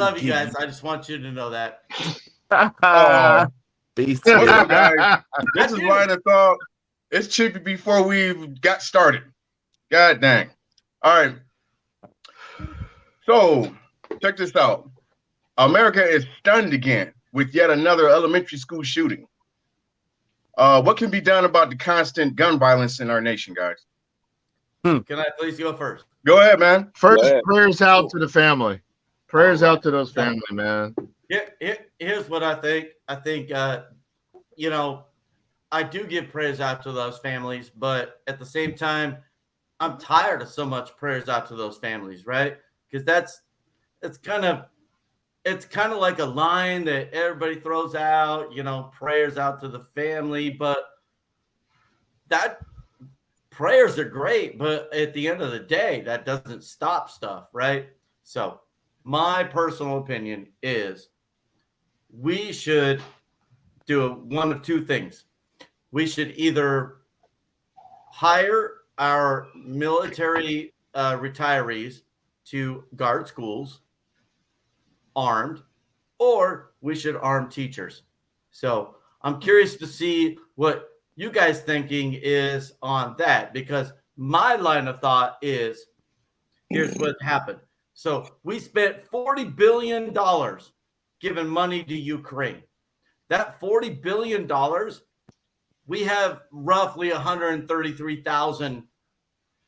love you guys. I just want you to know that. Oh, Beast. well, guys, this I is do. line of thought. It's chippy before we even got started. God dang. All right. So check this out. America is stunned again with yet another elementary school shooting. What can be done about the constant gun violence in our nation, guys? Can I please go first? Go ahead, man. First, Yeah. prayers out to the family. Prayers All right. out to those family, man. Here's what I think. I think, you know, I do give prayers out to those families, but at the same time, I'm tired of so much prayers out to those families, right? Because it's kind of like a line that everybody throws out, you know, prayers out to the family, but that prayers are great, but at the end of the day, that doesn't stop stuff, right? So my personal opinion is we should do one of two things. We should either hire our military retirees to guard schools armed, or we should arm teachers. So I'm curious to see what you guys thinking is on that, because my line of thought is here's what happened. So we spent $40 billion giving money to Ukraine. That $40 billion, we have roughly 133,000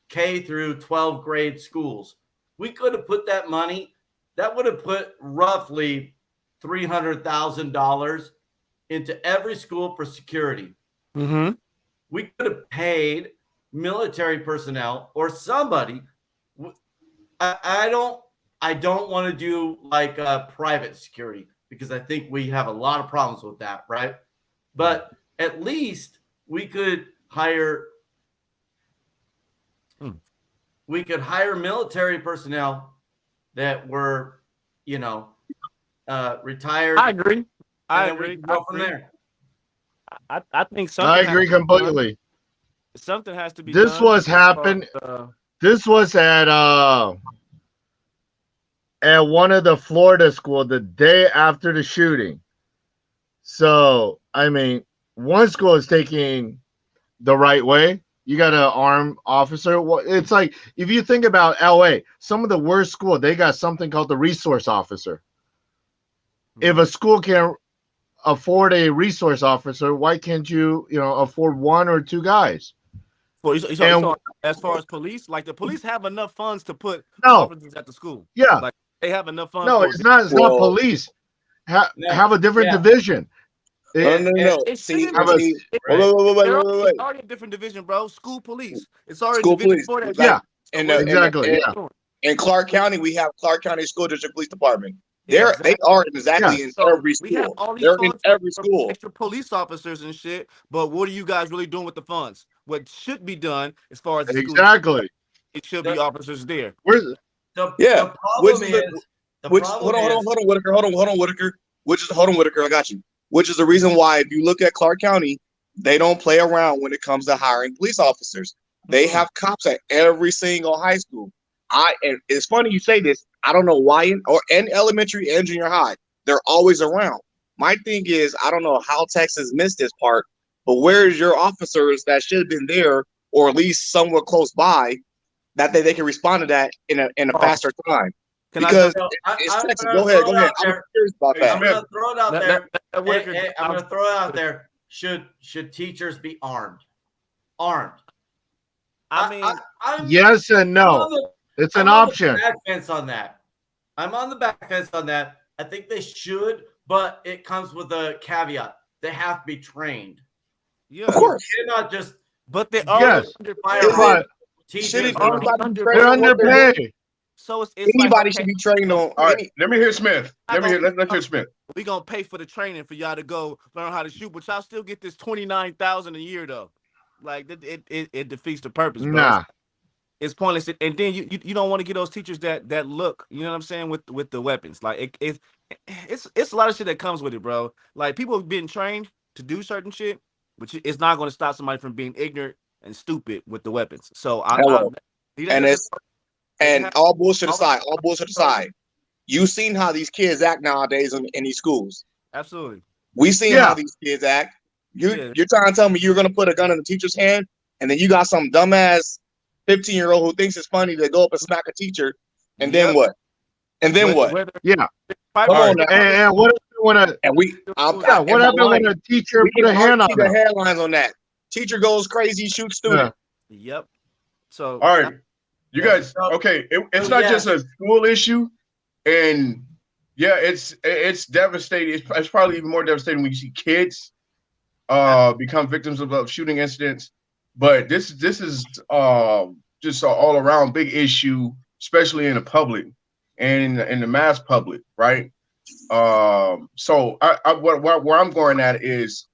K through 12 grade schools. We could have put that money, that would have put roughly $300,000 into every school for security. Mm-hmm. We could have paid military personnel or somebody. I don't want to do like private security because I think we have a lot of problems with that, right? But at least we could hire military personnel that were, you know, retired. I agree. I and then agree. we can go from there. I think something. I agree completely. Something has to be. This done was as far happened. as, This was at one of the Florida school the day after the shooting. So I mean, one school is taking the right way. You got an armed officer. Well, it's like if you think about LA, some of the worst schools, they got something called the resource officer. If a school can afford a resource officer, why can't you, afford one or two guys? So as far as police, like the police have enough funds to put No. officers at the school. Yeah. Like they have enough funds. No, for it's not. It's not police. Have a different division. No. It See, shouldn't be. Right. It's already a different division, bro. School police. It's already School a division police. for that. Yeah. And Exactly. in Clark County, we have Clark County School District Police Department. They are exactly in So every we have school. all these They're in funds every for school. extra police officers and shit. But what are you guys really doing with the funds? What should be done as far as the school, Exactly. it should be officers there. Where's The Yeah. problem is, Hold on, Whitaker. Hold on, Whitaker. Whitaker. I got you. Which is the reason why, if you look at Clark County, they don't play around when it comes to hiring police officers. They have cops at every single high school. And it's funny you say this. I don't know why in elementary and junior high, they're always around. My thing is, I don't know how Texas missed this part, but where's your officers that should have been there, or at least somewhere close by, that they can respond to that in a faster time? Because it's Texas. Go ahead. I'm curious about that. I'm going to throw it out there. I'm going to throw it out there. Should teachers be armed? Armed. I mean, yes and no. It's an option. I'm on the back fence on that. I'm on the back fence on that. I think they should, but it comes with a caveat. They have to be trained. Yeah, of course. You cannot just. But they are they're underpaid. So it's anybody should be trained on. All right, let me hear Smith. Let's hear Smith. We gonna pay for the training for y'all to go learn how to shoot, but y'all still get this $29,000 a year though. Like it defeats the purpose, bro. Nah. It's pointless, and then you don't want to get those teachers that look, you know what I'm saying, with the weapons. Like it's a lot of shit that comes with it, bro. Like people have been trained to do certain shit, but it's not going to stop somebody from being ignorant and stupid with the weapons. So all bullshit aside, You seen how these kids act nowadays in these schools. Absolutely. We seen Yeah. how these kids act. Yeah. You're trying to tell me you're gonna put a gun in the teacher's hand, and then you got some dumbass 15-year-old who thinks it's funny to go up and smack a teacher, and then Yep. what? And then what? Yeah. Come on now. And what happened when a And we, yeah, what happened when a teacher we put can a hand already see on the them? headlines on that. Teacher goes crazy, shoots student. Yep. So All right, you guys. So- Okay, it's so not yes. just a school issue, and yeah, it's devastating. It's probably even more devastating when you see kids become victims of shooting incidents. But this is just an all around big issue, especially in the public and in the mass public, right? So where I'm going at is,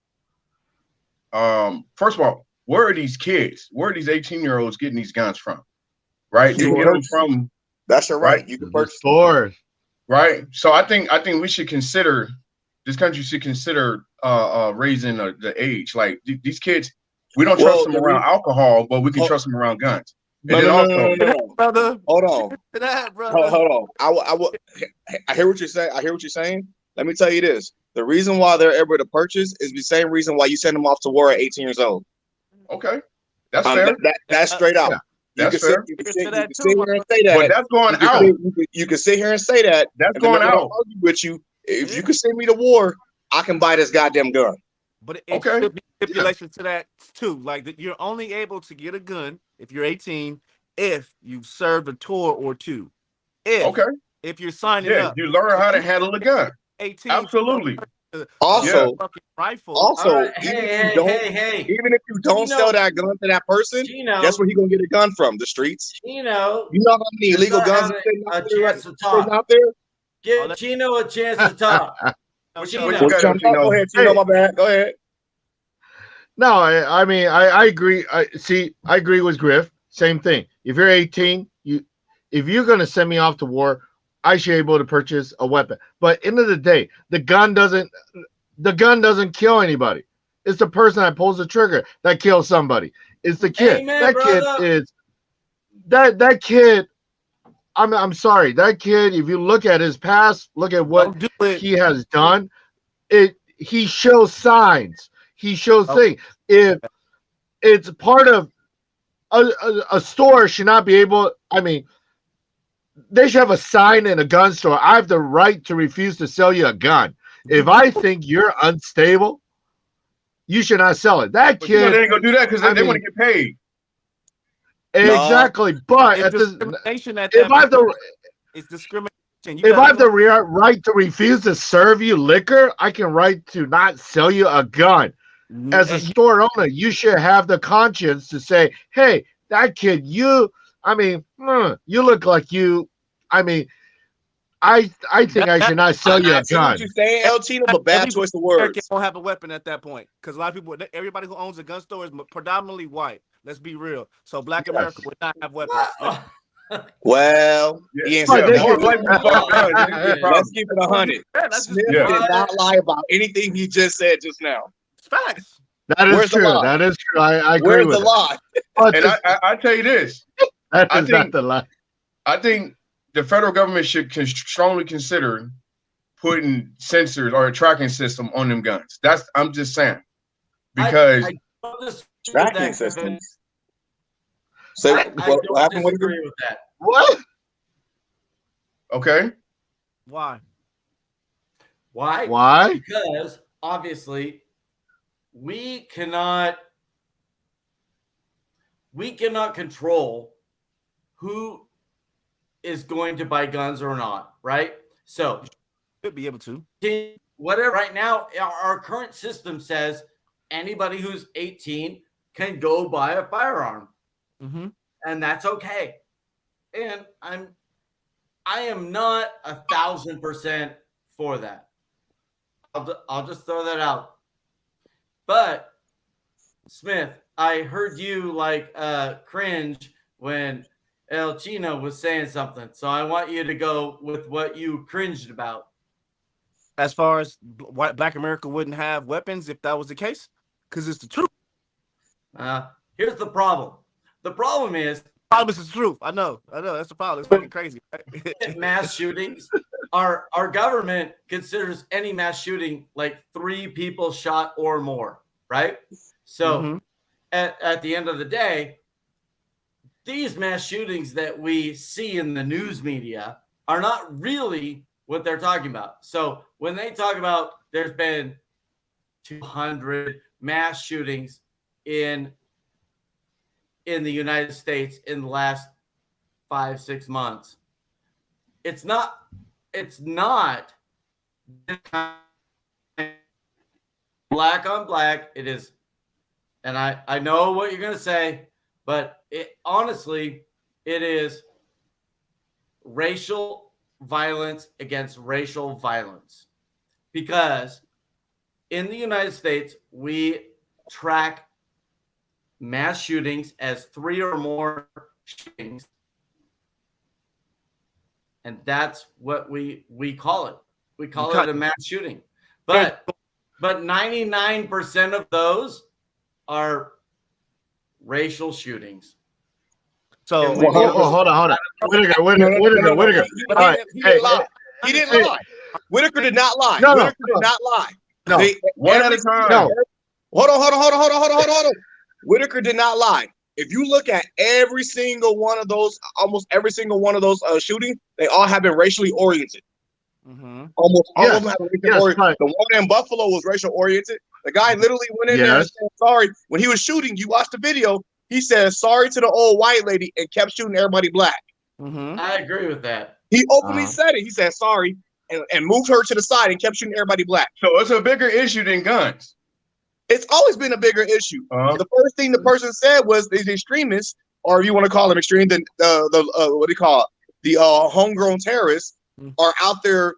first of all, where are these kids? Where are these 18-year-olds getting these guns from? Right? They get them from, That's your right. Right. You can The purchase them. stores. right? So I think we should consider, this country should consider raising the age. Like these kids, we don't trust them around alcohol, but we can trust them around guns. And then also, brother, Hold on. to that, brother. Hold on. I hear what you're saying. I hear what you're saying. Let me tell you this. The reason why they're able to purchase is the same reason why you send them off to war at 18 years old. okay, that's fair. That's straight out. Yeah, that's fair. You can Here's sit to that here too, and say But that. that's going out. You can sit here and say that. That's and then going I'm gonna out. argue with you. If you can send me to war, I can buy this goddamn gun. But it Okay. should be stipulations to that too. Like that you're only able to get a gun if you're 18 if you've served a tour or two. If you're signing Yeah, up, you learn how to handle a gun. 18. Absolutely. Also, fucking rifle. also, Hey, even if you don't Gino, sell that gun to that person, guess where he gonna get a gun from? The streets. Gino, You know how many illegal not guns having are a sitting chance to talk. out there? Give Gino a chance to talk. No, Gino. What you got, Gino? Go ahead, Tino. Hey. My bad. Go ahead. No, I mean I agree. I agree with Griff. Same thing. If you're 18, if you're gonna send me off to war, I should be able to purchase a weapon. But end of the day, the gun doesn't kill anybody. It's the person that pulls the trigger that kills somebody. It's the kid. Amen, that brother. kid is that kid. I'm sorry. That kid, if you look at his past, look at what Don't do it. he has done, he shows signs. He shows things. If it's part of a store should not be able, I mean, they should have a sign in a gun store. I have the right to refuse to sell you a gun. If I think you're unstable, you should not sell it. That But you know kid, they ain't gonna do that because they want to get paid. exactly. But It's at this, discrimination at if that I have point. the It's discrimination. if I have the right to refuse to serve you liquor, I can right to not sell you a gun. As a store owner, you should have the conscience to say, "Hey, that kid, you look like you. I mean, I think I should not sell you a I see what gun." you're saying, El Tino, but bad choice of words. Don't have a weapon at that point because a lot of people, everybody who owns a gun store is predominantly white. Let's be real. So Black America would not have weapons. Well, he ain't Yeah, said more that. black people fuck guns. It ain't a problem. Let's keep it 100. Smith Yeah. did not lie about anything he just said just now. Facts. That is Where's the true. lie? That is true. I agree Where's with the it. lie? But And I tell you this, that I is not think- the lie. I think the federal government should strongly consider putting sensors or a tracking system on them guns. I'm just saying, because Tracking systems. So I what don't happened with disagree with that. What? okay, Why? Why? Why? Because obviously we cannot control who is going to buy guns or not, right? So Could be able to. whatever right now, our current system says anybody who's 18 can go buy a firearm, Mm-hmm. and that's okay. And I am not 1,000% for that. I'll just throw that out. But Smith, I heard you cringe when El Chino was saying something. So I want you to go with what you cringed about. As far as Black America wouldn't have weapons if that was the case, because it's the truth. Here's the problem. The problem is Problem is the truth. I know. That's the problem. It's fucking crazy. Right? mass shootings. our government considers any mass shooting like 3 people shot or more, right? So at the end of the day, these mass shootings that we see in the news media are not really what they're talking about. So when they talk about there's been 200 mass shootings in the United States in the last 5-6 months, it's not black on black. It is, and I know what you're going to say, but honestly, it is racial violence against racial violence. Because in the United States, we track mass shootings as 3 or more shootings. And that's what we call it. We call it a mass shooting. But 99% of those are racial shootings. So hold on. Whitaker. All right. He didn't lie. Whitaker did not lie. No. Whitaker did not lie. No. One at a time. No. Hold on. Whitaker did not lie. If you look at every single one of those, almost every single one of those shootings, they all have been racially oriented. Almost all of them have been racially oriented. Right. The one in Buffalo was racial oriented. The guy literally went in there and said sorry. When he was shooting, you watched the video, he said sorry to the old white lady and kept shooting everybody black. I agree with that. He openly said it. He said sorry and moved her to the side and kept shooting everybody black. So it's a bigger issue than guns. It's always been a bigger issue. The first thing the person said was these extremists, or if you want to call them extreme, then what do you call it? The homegrown terrorists are out there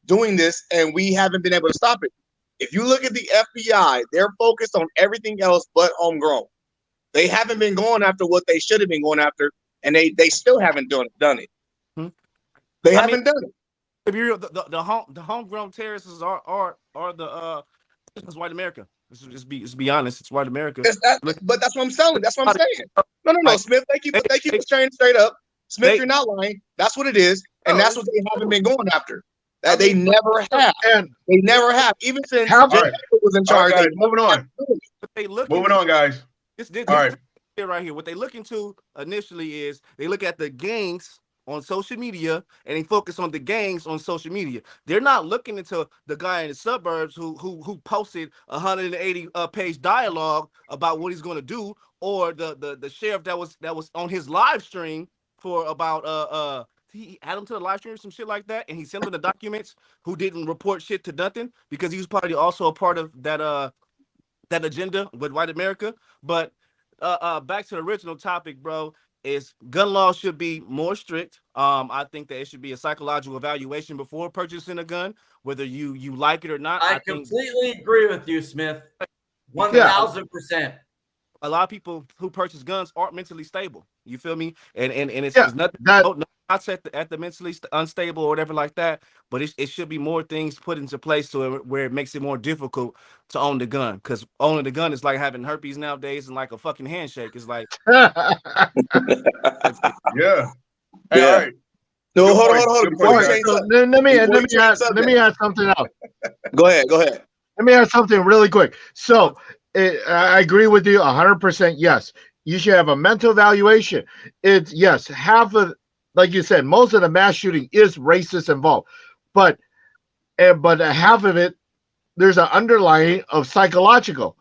doing this, and we haven't been able to stop it. If you look at the FBI, they're focused on everything else but homegrown. They haven't been going after what they should have been going after, and they still haven't done it. They haven't done it. If you're the homegrown terrorists are the it's white America. Let's be honest. It's white America. But that's what I'm saying. That's what I'm saying. No, Smith. Thank you for saying straight up. Smith, you're not lying. That's what it is, and that's what they haven't been going after. That they never have. And they never have. Even since Jim was in charge. Guys, moving on. Moving on, guys. This right here. What they look into initially is they look at the gangs on social media, and they focus on the gangs on social media. They're not looking into the guy in the suburbs who posted 180 page dialogue about what he's going to do, or the sheriff that was on his live stream for about he added him to the live stream or some shit like that, and he sent him the documents who didn't report shit to nothing because he was probably also a part of that agenda with white America. But back to the original topic, bro. Is gun laws should be more strict. I think that it should be a psychological evaluation before purchasing a gun, whether you like it or not. I completely agree with you, Smith. 1,000%. A lot of people who purchase guns aren't mentally stable. You feel me? And it's nothing. Not at the mentally unstable or whatever like that. But it should be more things put into place where it makes it more difficult to own the gun. Because owning the gun is like having herpes nowadays and like a fucking handshake. It's like yeah. Hey, all right. No, hold on. Let me add something else. Go ahead. Let me add something really quick. So I agree with you 100%. Yes, you should have a mental evaluation. It's half of, like you said, most of the mass shooting is racist involved, but half of it, there's an underlying of psychological.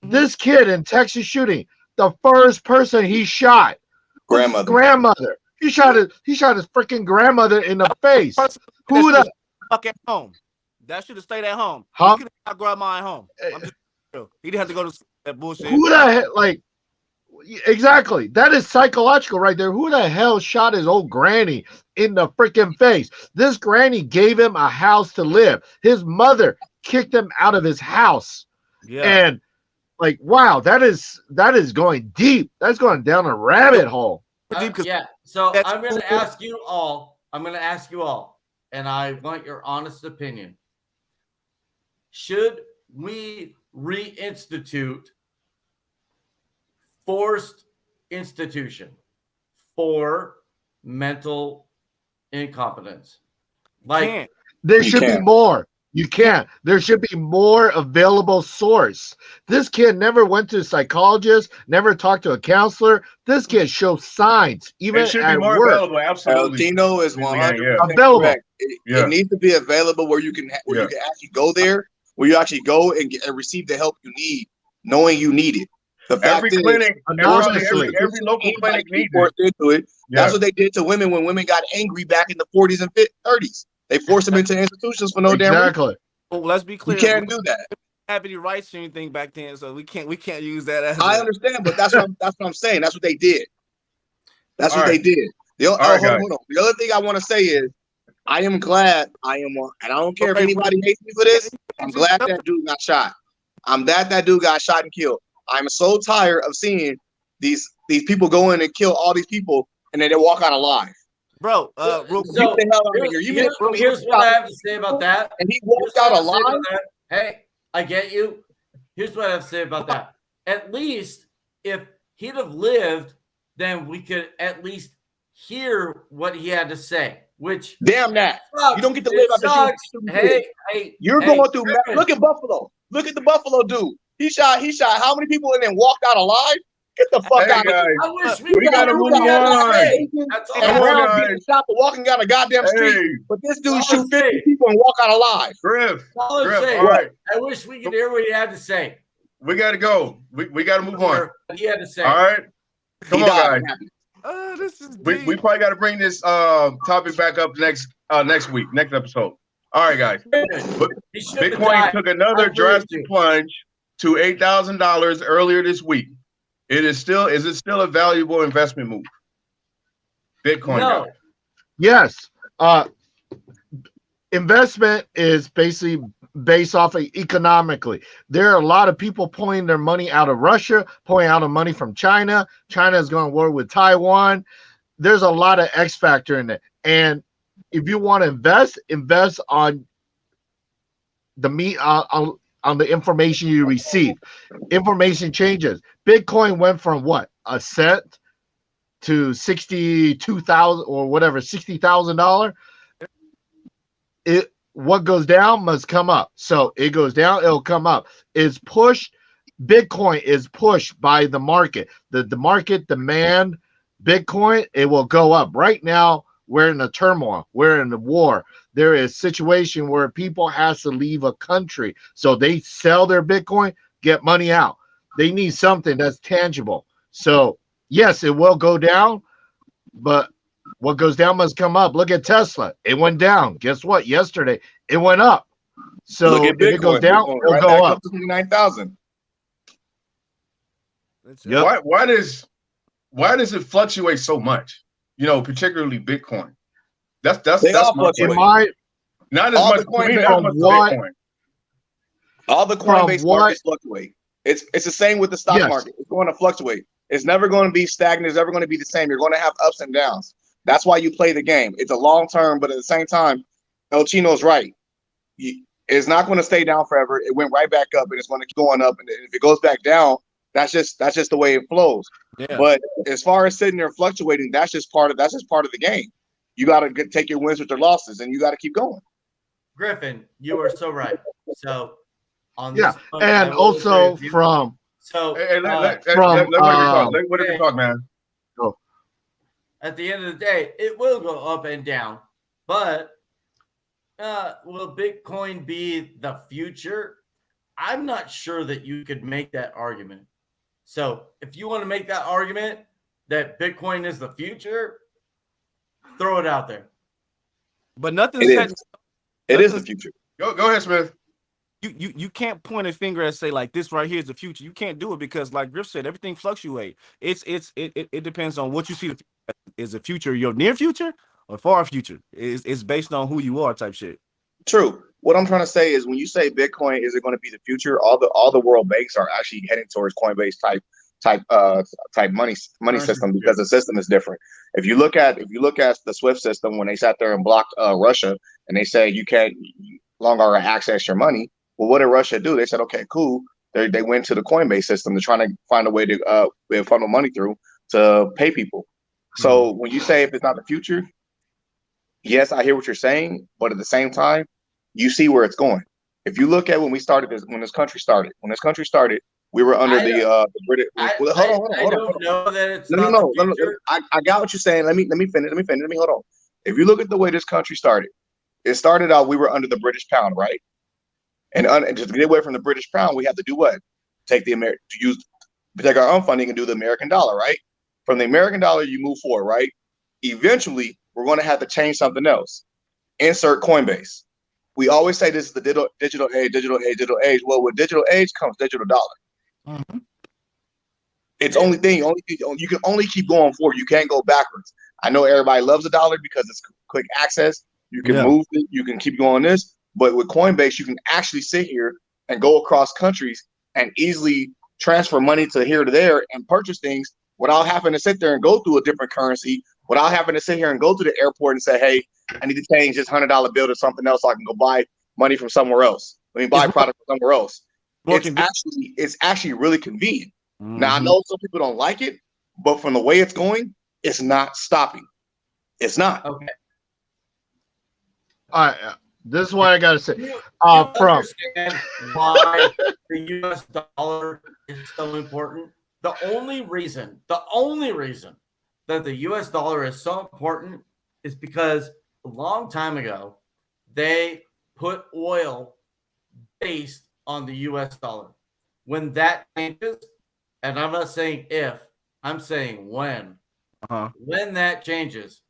This kid in Texas shooting, the first person he shot, grandmother. He shot his freaking grandmother in the face. Who the fuck at home? That should have stayed at home. Huh? He could have grandma at home. He didn't have to go to that bullshit. Who the hell, like, exactly. That is psychological right there. Who the hell shot his old granny in the freaking face? This granny gave him a house to live. His mother kicked him out of his house. Yeah. And like, wow, that is going deep. That's going down a rabbit hole. So I'm going to ask you all, and I want your honest opinion. Should we reinstitute forced institution for mental incompetence? Like, Can't. There You should be can't. more. You can't. There should be more available source. This kid never went to a psychologist, never talked to a counselor. This kid shows signs, even It should be at more work. available. Absolutely. Tino is Yeah, 100% Available. correct. It needs to be available where you can you can actually go there, where you actually go and receive the help you need, knowing you need it. The Every fact is, clinic, anonymously. every local clinic needs it. forced into it. Yeah. That's what they did to women when women got angry back in the 40s and 30s. They forced them into institutions for no damn reason. Exactly. Well, let's be You clear. can't do that. Have any rights or anything back then, so we can't use that as. I understand, but that's what I'm saying. That's what they did. That's what they did. Hold on. The other thing I want to say is, I am glad and I don't care if anybody hates me for this. I'm glad that dude got shot. I'm glad that dude got shot and killed. I'm so tired of seeing these people go in and kill all these people and then they walk out alive. Bro, so get the hell out of here. Here's what I have to say about that. And he walked out alive. Hey, I get you. Here's what I have to say about that. At least if he'd have lived, then we could at least hear what he had to say. Which damn that sucks. You don't get to live out the Hey, you're going through. Look at Buffalo. Look at the Buffalo dude. He shot how many people and then walked out alive? Get the fuck out of here. I wish we gotta move on. That's all. And Brown getting shot for walking out a goddamn street. But this dude shoot 50 people and walk out alive. Griff, all right. I wish we could hear what he had to say. We got to go. We got to move on. What he had to say. All right. Come on, guys. This is We probably got to bring this topic back up next week, next episode. All right, guys. Bitcoin took another drastic plunge to $8,000 earlier this week. Is it still a valuable investment move? Bitcoin. No. Guys. Yes. Investment is basically based off of economically. There are a lot of people pulling their money out of Russia, pulling out of money from China. China is going to war with Taiwan. There's a lot of X factor in it. And if you want to invest on the on the information you receive. Information changes. Bitcoin went from what? A cent to 62,000 or whatever, $60,000. What goes down must come up. So it goes down, it'll come up. It's pushed. Bitcoin is pushed by the market. The market demand Bitcoin, it will go up. Right now, we're in a turmoil. We're in a war. There is a situation where people has to leave a country. So they sell their Bitcoin, get money out. They need something that's tangible. So yes, it will go down, but what goes down must come up. Look at Tesla. It went down. Guess what? Yesterday, it went up. So if it goes down, it'll go up. To 29,000. Yep. Why does it fluctuate so much? Particularly Bitcoin. That's my point. Not as much Bitcoin. All the Coinbase markets fluctuate. It's the same with the stock market. It's going to fluctuate. It's never going to be stagnant. It's never going to be the same. You're going to have ups and downs. That's why you play the game. It's a long term, but at the same time, El Chino's right. It's not going to stay down forever. It went right back up, and it's going to keep going up. And if it goes back down, that's just the way it flows. Yeah. But as far as sitting there fluctuating, that's just part of the game. You got to take your wins with your losses, and you got to keep going. Griffin, you are so right. So on this and also from let talk, man. Go. At the end of the day, it will go up and down, but will Bitcoin be the future? I'm not sure that you could make that argument. So if you want to make that argument that Bitcoin is the future, throw it out there. But nothing said. It is the future. Go ahead, Smith. You can't point a finger and say like this right here is the future. You can't do it because, like Griff said, everything fluctuates. It depends on what you see. Is the future your near future or far future? It's based on who you are, type shit. True. What I'm trying to say is, when you say Bitcoin, is it going to be the future? All the world banks are actually heading towards Coinbase type money system, because the system is different. If you look at the SWIFT system, when they sat there and blocked Russia and they said you can't longer access your money, well, what did Russia do? They said, okay, cool. They went to the Coinbase system to try to find a way to funnel money through to pay people. So when you say if it's not the future, yes, I hear what you're saying, but at the same time, you see where it's going. If you look at when this country started, we were under the British. Hold on. I don't know that it's No. not the future. I got what you're saying. Let me finish. Let me hold on. If you look at the way this country started, it started out we were under the British pound, right? And just to get away from the British pound, we have to do what? Take our own funding and do the American dollar, right? From the American dollar, you move forward, right? Eventually, we're going to have to change something else. Insert Coinbase. We always say this is the digital age. Well, with digital age comes digital dollar. Mm-hmm. It's you can only keep going forward. You can't go backwards. I know everybody loves the dollar because it's quick access. You can move it. You can keep going this. But with Coinbase, you can actually sit here and go across countries and easily transfer money to here to there and purchase things without having to sit there and go through a different currency, without having to sit here and go to the airport and say, hey, I need to change this $100 bill to something else so I can go buy money from somewhere else. Let me buy a product from somewhere else. It's actually really convenient. Mm-hmm. Now, I know some people don't like it, but from the way it's going, it's not stopping. It's not. Okay. This is what I gotta say. You From understand why the U.S. dollar is so important? The only reason that the U.S. dollar is so important is because a long time ago, they put oil based on the U.S. dollar. When that changes, and I'm not saying if, I'm saying when. When that changes,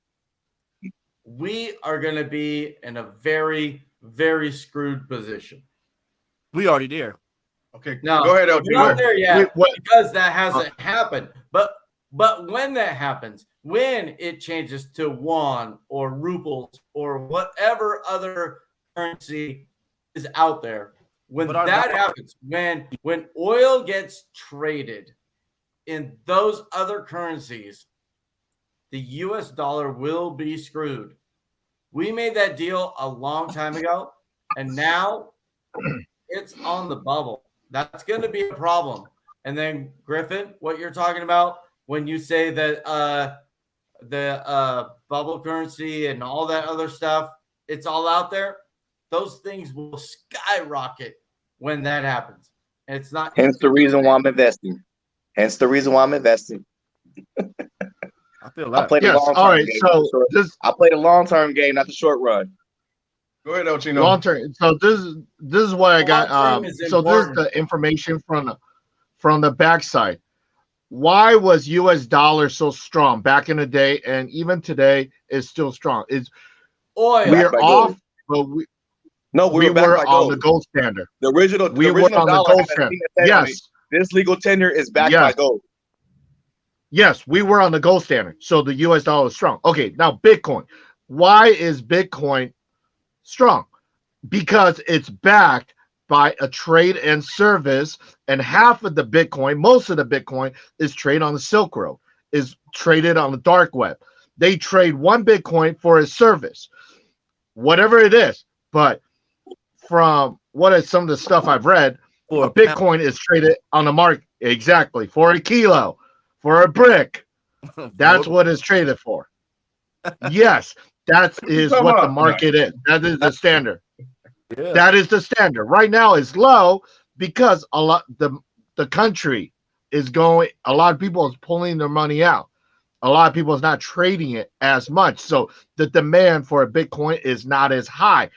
we are going to be in a very, very screwed position. We already there. Okay, now, go ahead, LG. We're not there yet because that hasn't happened. But when that happens, when it changes to won or rubles or whatever other currency is out there, when that happens, when oil gets traded in those other currencies, the U.S. dollar will be screwed. We made that deal a long time ago, and now it's on the bubble. That's going to be a problem. And then, Griffin, what you're talking about when you say that the bubble currency and all that other stuff, it's all out there, those things will skyrocket when that happens. It's not. Hence the reason why I'm investing. I feel that. I played a long-term game. I played a long-term game, not the short run. Go ahead, LG. Long term. So this is what I got. So this is the information from the backside. Why was U.S. dollar so strong back in the day, and even today is still strong? It's oil. We are off, but we were on the gold standard. The original on the gold standard. Yes, this legal tender is backed by gold. Yes, we were on the gold standard, so the U.S. dollar is strong. Okay, now Bitcoin. Why is Bitcoin strong? Because it's backed by a trade and service, and half of the Bitcoin, most of the Bitcoin, is traded on the Silk Road, is traded on the dark web. They trade one Bitcoin for a service, whatever it is. But from what is some of the stuff I've read, a Bitcoin is traded on the market exactly for a kilo. For a brick, that's what it's traded for. Yes, that is what the market is. That is the standard. Yeah. That is the standard. Right now it's low because a lot the country is going. A lot of people is pulling their money out. A lot of people is not trading it as much. So the demand for a Bitcoin is not as high.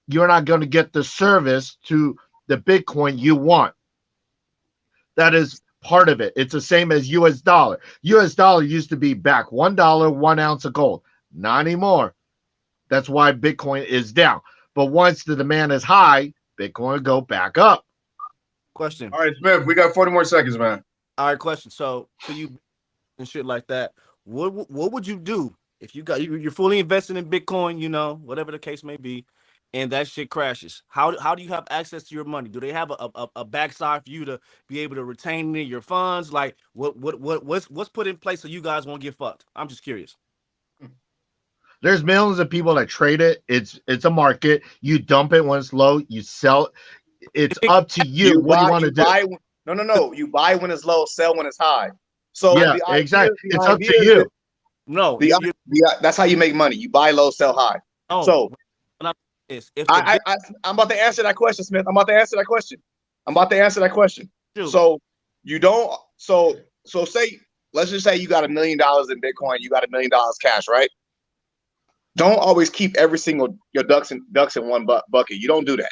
You're not going to get the service to the Bitcoin you want. That is part of it. It's the same as U.S. dollar. U.S. dollar used to be back $1, 1 ounce of gold. Not anymore. That's why Bitcoin is down. But once the demand is high, Bitcoin will go back up. Question. All right, Smith, we got 40 more seconds, man. All right, question. So for you and shit like that, what would you do if you're fully invested in Bitcoin, whatever the case may be, and that shit crashes? How do you have access to your money? Do they have a backside for you to be able to retain in your funds? Like what's put in place so you guys won't get fucked? I'm just curious. There's millions of people that trade it. It's a market. You dump it when it's low. You sell it. It's up to you. What do you want to do? No. You buy when it's low, sell when it's high. So yeah, exactly. It's up to you. No, that's how you make money. You buy low, sell high. oh, So if the I'm about to answer that question, Smith. I'm about to answer that question. Shoot. So you don't. So say, let's just say you got $1 million in Bitcoin. You got $1 million cash, right? Don't always keep every single your ducks in one bucket. You don't do that.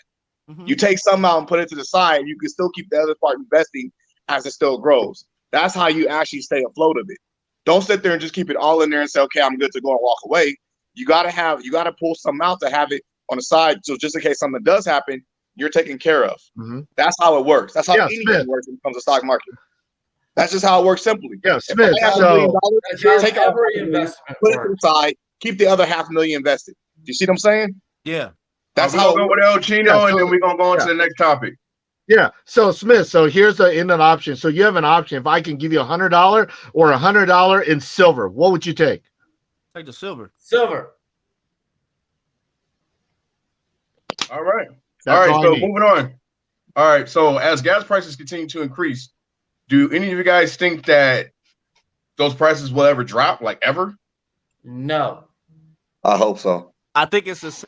Mhm. You take some out and put it to the side. You can still keep the other part investing as it still grows. That's how you actually stay afloat of it. Don't sit there and just keep it all in there and say, okay, I'm good to go and walk away. You gotta pull some out to have it on the side. So just in case something does happen, you're taken care of. Mhm. That's how it works. That's how anything Smith. works when it comes to stock market. That's just how it works simply. Yeah, Smith. If I have $1 million, That's how take out every $500,000, investment put it to works. the side, keep the other $500,000 invested. Do you see what I'm saying? yeah, That's we're how gonna it go with works. El Chino, Yeah, so- and then we're gonna go on to the next topic. Yeah. So Smith, so here's an option. So you have an option. If I can give you $100 or $100 in silver, what would you take? take the silver. Silver. All right. That's all right. all I So need. moving on. All right. So as gas prices continue to increase, do any of you guys think that those prices will ever drop, like ever? No. I hope so. I think it's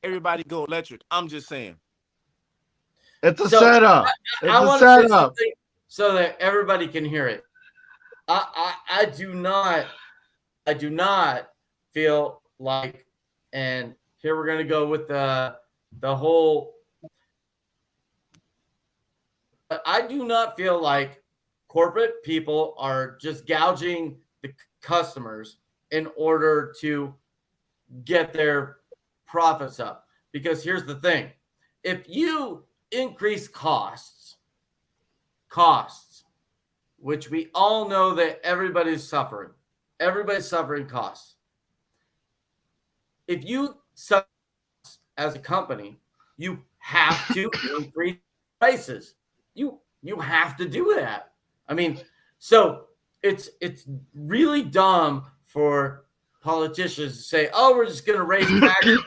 everybody go electric. I'm just saying. It's a So, setup. I It's a want to say setup. something so that everybody can hear it. I do not feel like, and here we're gonna go with the whole. I do not feel like corporate people are just gouging the customers in order to get their profits up. Because here's the thing: if you increase costs, which we all know that everybody's suffering costs. If you suffer as a company, you have to increase prices. You have to do that. I mean, so it's really dumb for politicians to say, "Oh, we're just going to raise taxes."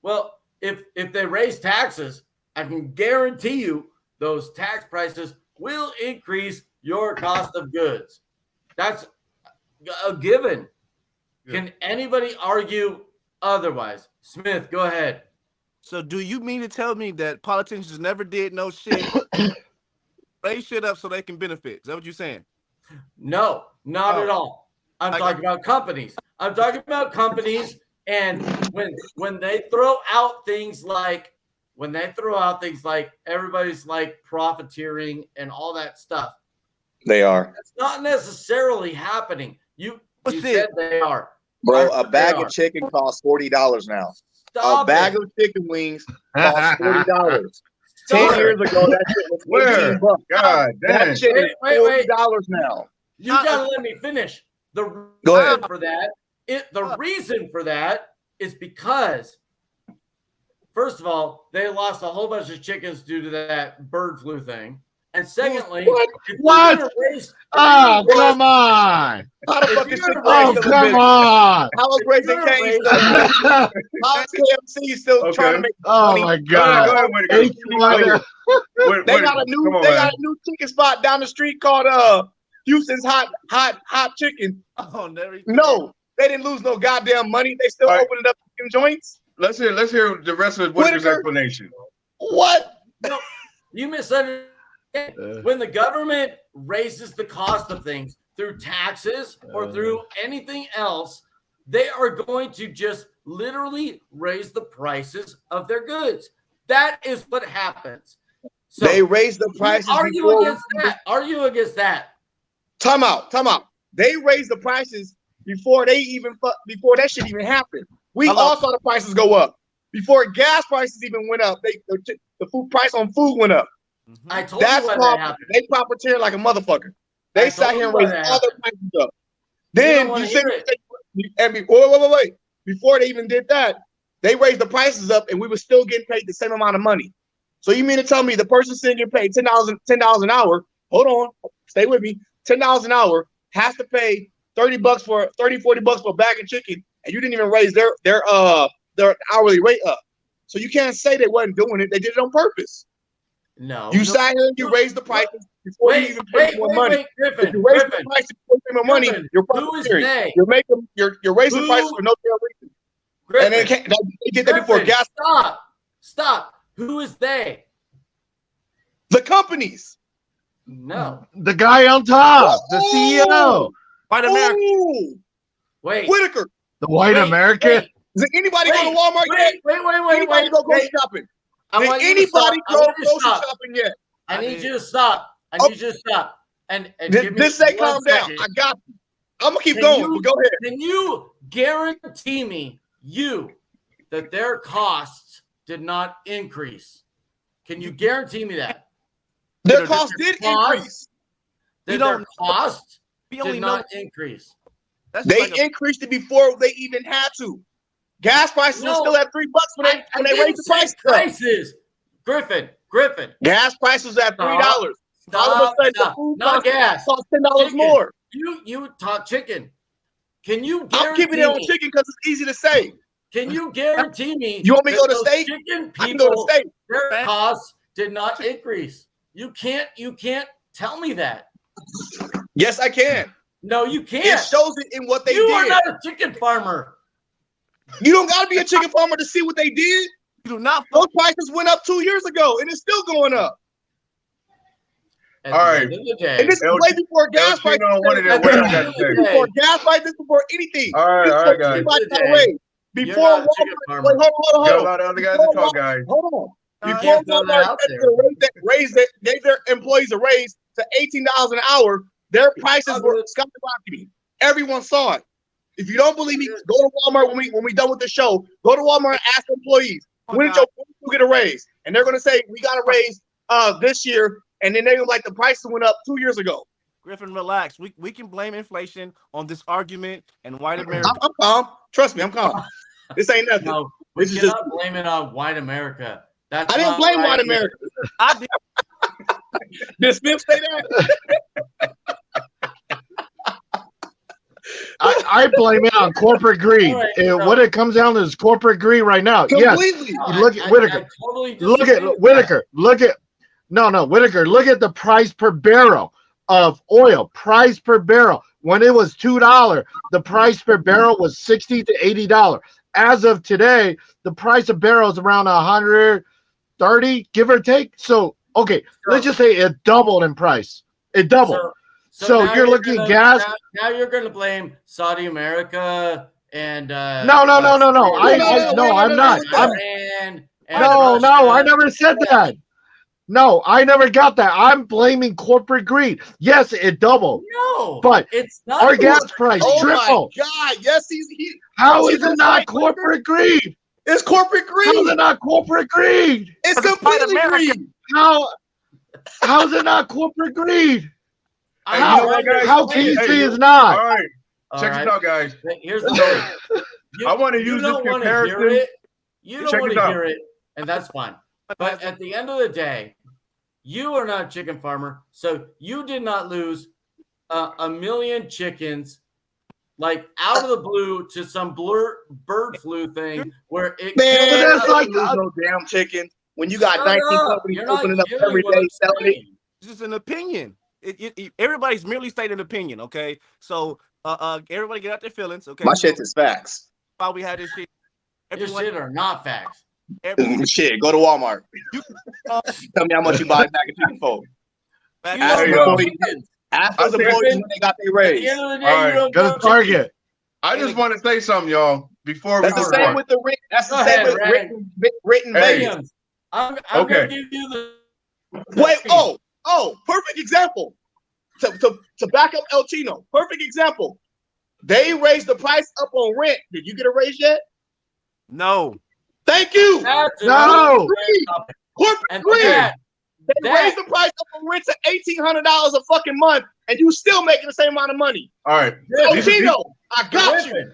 Well, if they raise taxes, I can guarantee you those tax prices will increase your cost of goods. That's a given. Can anybody argue otherwise? Smith, go ahead. So do you mean to tell me that politicians never did no shit, raise shit up so they can benefit? Is that what you're saying? No, not at all. I'm talking about companies. I'm talking about companies, and when they throw out things like everybody's like profiteering and all that stuff. They are. That's not necessarily happening. You What's said it? they are. Bro, I a bag they of are. chicken costs $40 now. Stop A bag it. of chicken wings costs $40. Stop 10 it. years ago, that shit was Where? 18 bucks. God damn. That shit is Wait. $40 now. You gotta let me finish. The Go reason ahead. for that, the reason for that is because, first of all, they lost a whole bunch of chickens due to that bird flu thing, and secondly, What? if you're What? gonna raise- Oh, come on. How the If fuck you're is gonna Chick-fil-A Oh, raise- still in come business? on. How is if you're Raising gonna Cane's raise- still in business? How is KFC still Okay. trying to make Oh, money? my Go ahead, God. Whitaker. They got a new chicken spot down the street called Houston's hot chicken. Oh, never. No, they didn't lose no goddamn money. They still All right. opening up chicken joints. Let's hear the rest of Whitaker's Whitaker? explanation. What? No, you misunderstand. When the government raises the cost of things through taxes or through anything else, they are going to just literally raise the prices of their goods. That is what happens. So They raised the prices. argue before against that. Argue against that. Time out. They raised the prices before that shit even happened. We all saw the prices go up before gas prices even went up. The food price on food went up. I told you why that happened. They profiteering like a motherfucker. They sat here and raised all their prices up. Then you said, wait. Before they even did that, they raised the prices up, and we were still getting paid the same amount of money. So you mean to tell me the person still getting paid $10 an hour? Hold on, stay with me. $10 an hour has to pay $40 for a bag of chicken, and you didn't even raise their hourly rate up. So you can't say they wasn't doing it. They did it on purpose. No. You sat here and you raised the prices before you even paid more money. Griffin. If you raise the price before you pay more money, Griffin, you're who is profiteering. they? You're raising prices for no damn reason. Griffin, And then they did that before gas. Stop. Who is they? The companies. No. The guy on top, the CEO, White America. Ooh. Wait. Whitaker. the white Wait, American. wait. Does anybody go to Walmart yet? Wait. Anybody go grocery shopping? I Did want you to stop. anybody I go want you to grocery stop. shopping yet? I need you to stop. And give me Just say 1 calm down. second. I got you. I'm gonna keep Can going, you- but go ahead. Can you guarantee me that their costs did not increase? Can you guarantee me that? Their Their costs did costs- increase. That We their don't- costs We only did know not increase. that's They like a, increased it before they even had to. Gas prices were No. still at $3 when they didn't raised the say prices. up. prices. Griffin. Gas prices was at $3. All of a Stop. sudden, the food Not gas. cost $10 Chicken. more. You talk chicken. Can you I'm guarantee keeping it on me? chicken because it's easy to say. Can you guarantee me? You want me to that go to those steak? Chicken I can go to people, steak. their costs did not increase. You can't tell me that. Yes, I can. No, you It can't. shows it in what they You are did. not a chicken farmer. You don't got to be a chicken farmer to see what they did. you do not Those prices went up 2 years ago, and it's still going up. At All the right. end of the day, And this is El- way before gas El prices. Chino wanted it. At What the I got end to of the say? day, Before gas prices, before anything. All right, Before guys. everybody got Today, raised. you're Before not a chicken Walmart, farmer. wait, hold Got a on. lot of other guys to talk, guys. Hold on. You Before can't throw that Walmart out said there. gave their employees a raise to $18 an hour, their prices were skyrocketing. Everyone saw it. If you don't believe me, go to Walmart when we done with the show. Go to Walmart and ask employees, when did you get a raise? And they're gonna say, we got a raise this year, and then they're gonna like the prices went up 2 years ago. Griffin, relax. We can blame inflation on this argument and white America. I'm calm. Trust me, I'm calm. This ain't nothing. No, we This is cannot blame it on white America. That's I didn't not blame right. white America. I did. Did Smith say that? I blame it on corporate greed. All right, And so- what it comes down to is corporate greed right now. Yes, Completely. No, You look at Whitaker. I totally look disagree at with Whitaker. Whitaker. Look at the price per barrel of oil. Price per barrel. When it was $2, the price per barrel was $60 to $80. As of today, the price of barrel is around $130, give or take. So, okay, let's just say it doubled in price. It that. doubled. So now you're looking gonna- gas. Now you're going to blame Saudi America and No. I'm not. Iran and No, I Russia. never said that. No, I never got that. I'm blaming corporate greed. Yes, it doubled. No, But it's not. Our gas price Oh tripled. my God! Yes, How is Jesus it not Christ, corporate greed? it's corporate How is greed. it not corporate greed? It's Because it's white completely America. greed. How is it not corporate greed? I'm Hey, you know trying what, to guys? How explain can you it. say it's All not? right, All check right. this out, guys. Here's the thing. I want to You use this don't want to comparison. hear it. You don't Check want this to out. hear it, and that's fine. But at the end of the day, you are not a chicken farmer, so you did not lose a million chickens like out of the blue to some bird flu thing where it Man, killed that's I like- don't lose no damn chicken. When you got Shut 19 up. companies You're not opening up hearing every what day I'm selling it. saying. It's just an opinion. Everybody's merely stating an opinion, okay? So everybody get out their feelings, okay? My So shit is facts. while we had this shit, Your everyone, shit are not facts. Shit, go to Walmart. uh, Tell me how much you buy a bag of chicken for. You back- Ask don't you grow go. chickens. Ask I those said- employees when they got their At the raise. end of the day, All right. you don't Go grow to Target. I just want to say something, y'all, before we That's the move same on. with the written. That's the Go same ahead, with Ray. written Hey. raise. Williams, I'm Okay. going to give you the. Wait, perfect example. To back up El Chino, perfect example. They raised the price up on rent. Did you get a raise yet? No. Thank you. That's No. Corporate And greed. that, They raised the price up on rent to $1,800 a fucking month, and you still making the same amount of money. All right. El Griffin, Chino, I got you.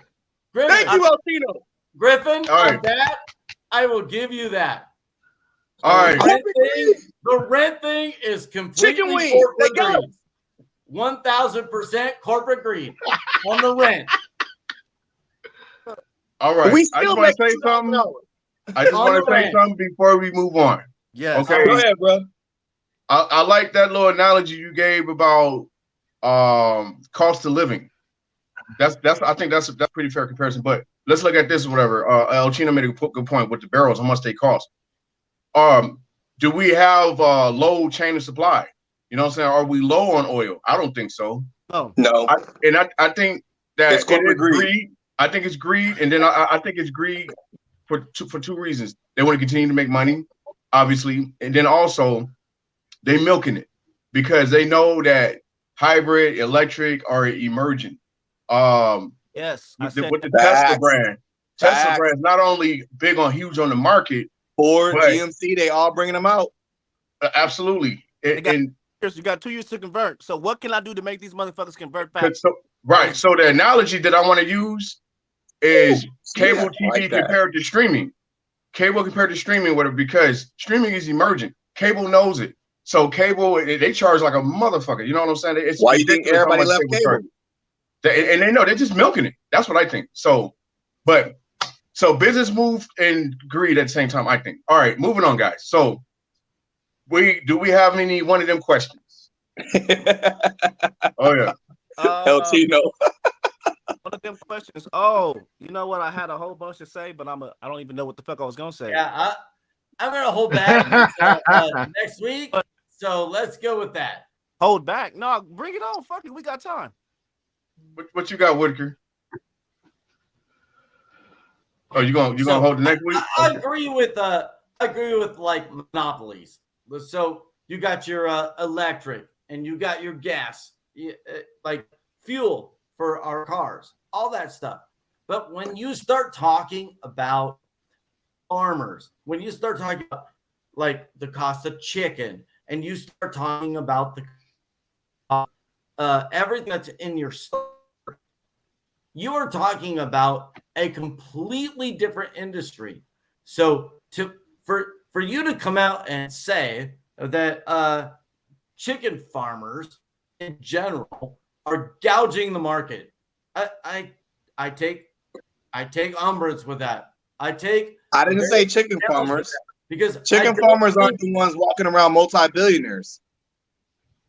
Thank you, El Chino. Griffin, All right. on that, I will give you that. All right. The rent Corporate thing, greed. the rent thing is completely Chicken wings, they corporate got greed. 1,000% corporate greed on the rent. All right. We I still just want make to say something. $2. I just On want the to say rent. something before we move on. Yes. Okay. Go ahead, bro. I like that little analogy you gave about cost of living. I think that's a pretty fair comparison. But let's look at this or whatever. El Chino made a good point with the barrels, how much they cost. Do we have low chain of supply? You know what I'm saying? Are we low on oil? I don't think so. No. I think that It's corporate greed. I think it's greed, and then I think it's greed for two reasons. They want to continue to make money, obviously, and then also they milking it because they know that hybrid, electric are emerging. Yes, with the Facts. Tesla brand. Tesla Facts. brand is not only big on huge on the market, Ford, but- GMC, they all bringing them out. Absolutely. And You got 2 years to convert. So what can I do to make these motherfuckers convert fast? right. So the analogy that I want to use is cable TV like that. compared to streaming. Cable compared to streaming, because streaming is emerging. Cable knows it. So cable, they charge like a motherfucker. You know what I'm saying? It's Why you think ridiculous how everybody much left cable? charge. And they know they're just milking it. That's what I think. So business move and greed at the same time, I think. All right, moving on, guys. So do we have any one of them questions? Oh yeah. El Chino. One of them questions. Oh, you know what? I had a whole bunch to say, but I don't even know what the fuck I was gonna say. Yeah, I'm gonna hold back until, next week. So let's go with that. Hold back? No, bring it on. Fuck it, we got time. What you got, Whitaker? Oh, you gonna hold the next week? I agree with like monopolies. So you got your electric and you got your gas, like fuel for our cars, all that stuff. But when you start talking about farmers, when you start talking about like the cost of chicken, and you start talking about the everything that's in your store, you are talking about a completely different industry. So for you to come out and say that chicken farmers in general are gouging the market, I take umbrance with that. I didn't say chicken farmers, because chicken farmers aren't the ones walking around multi-billionaires.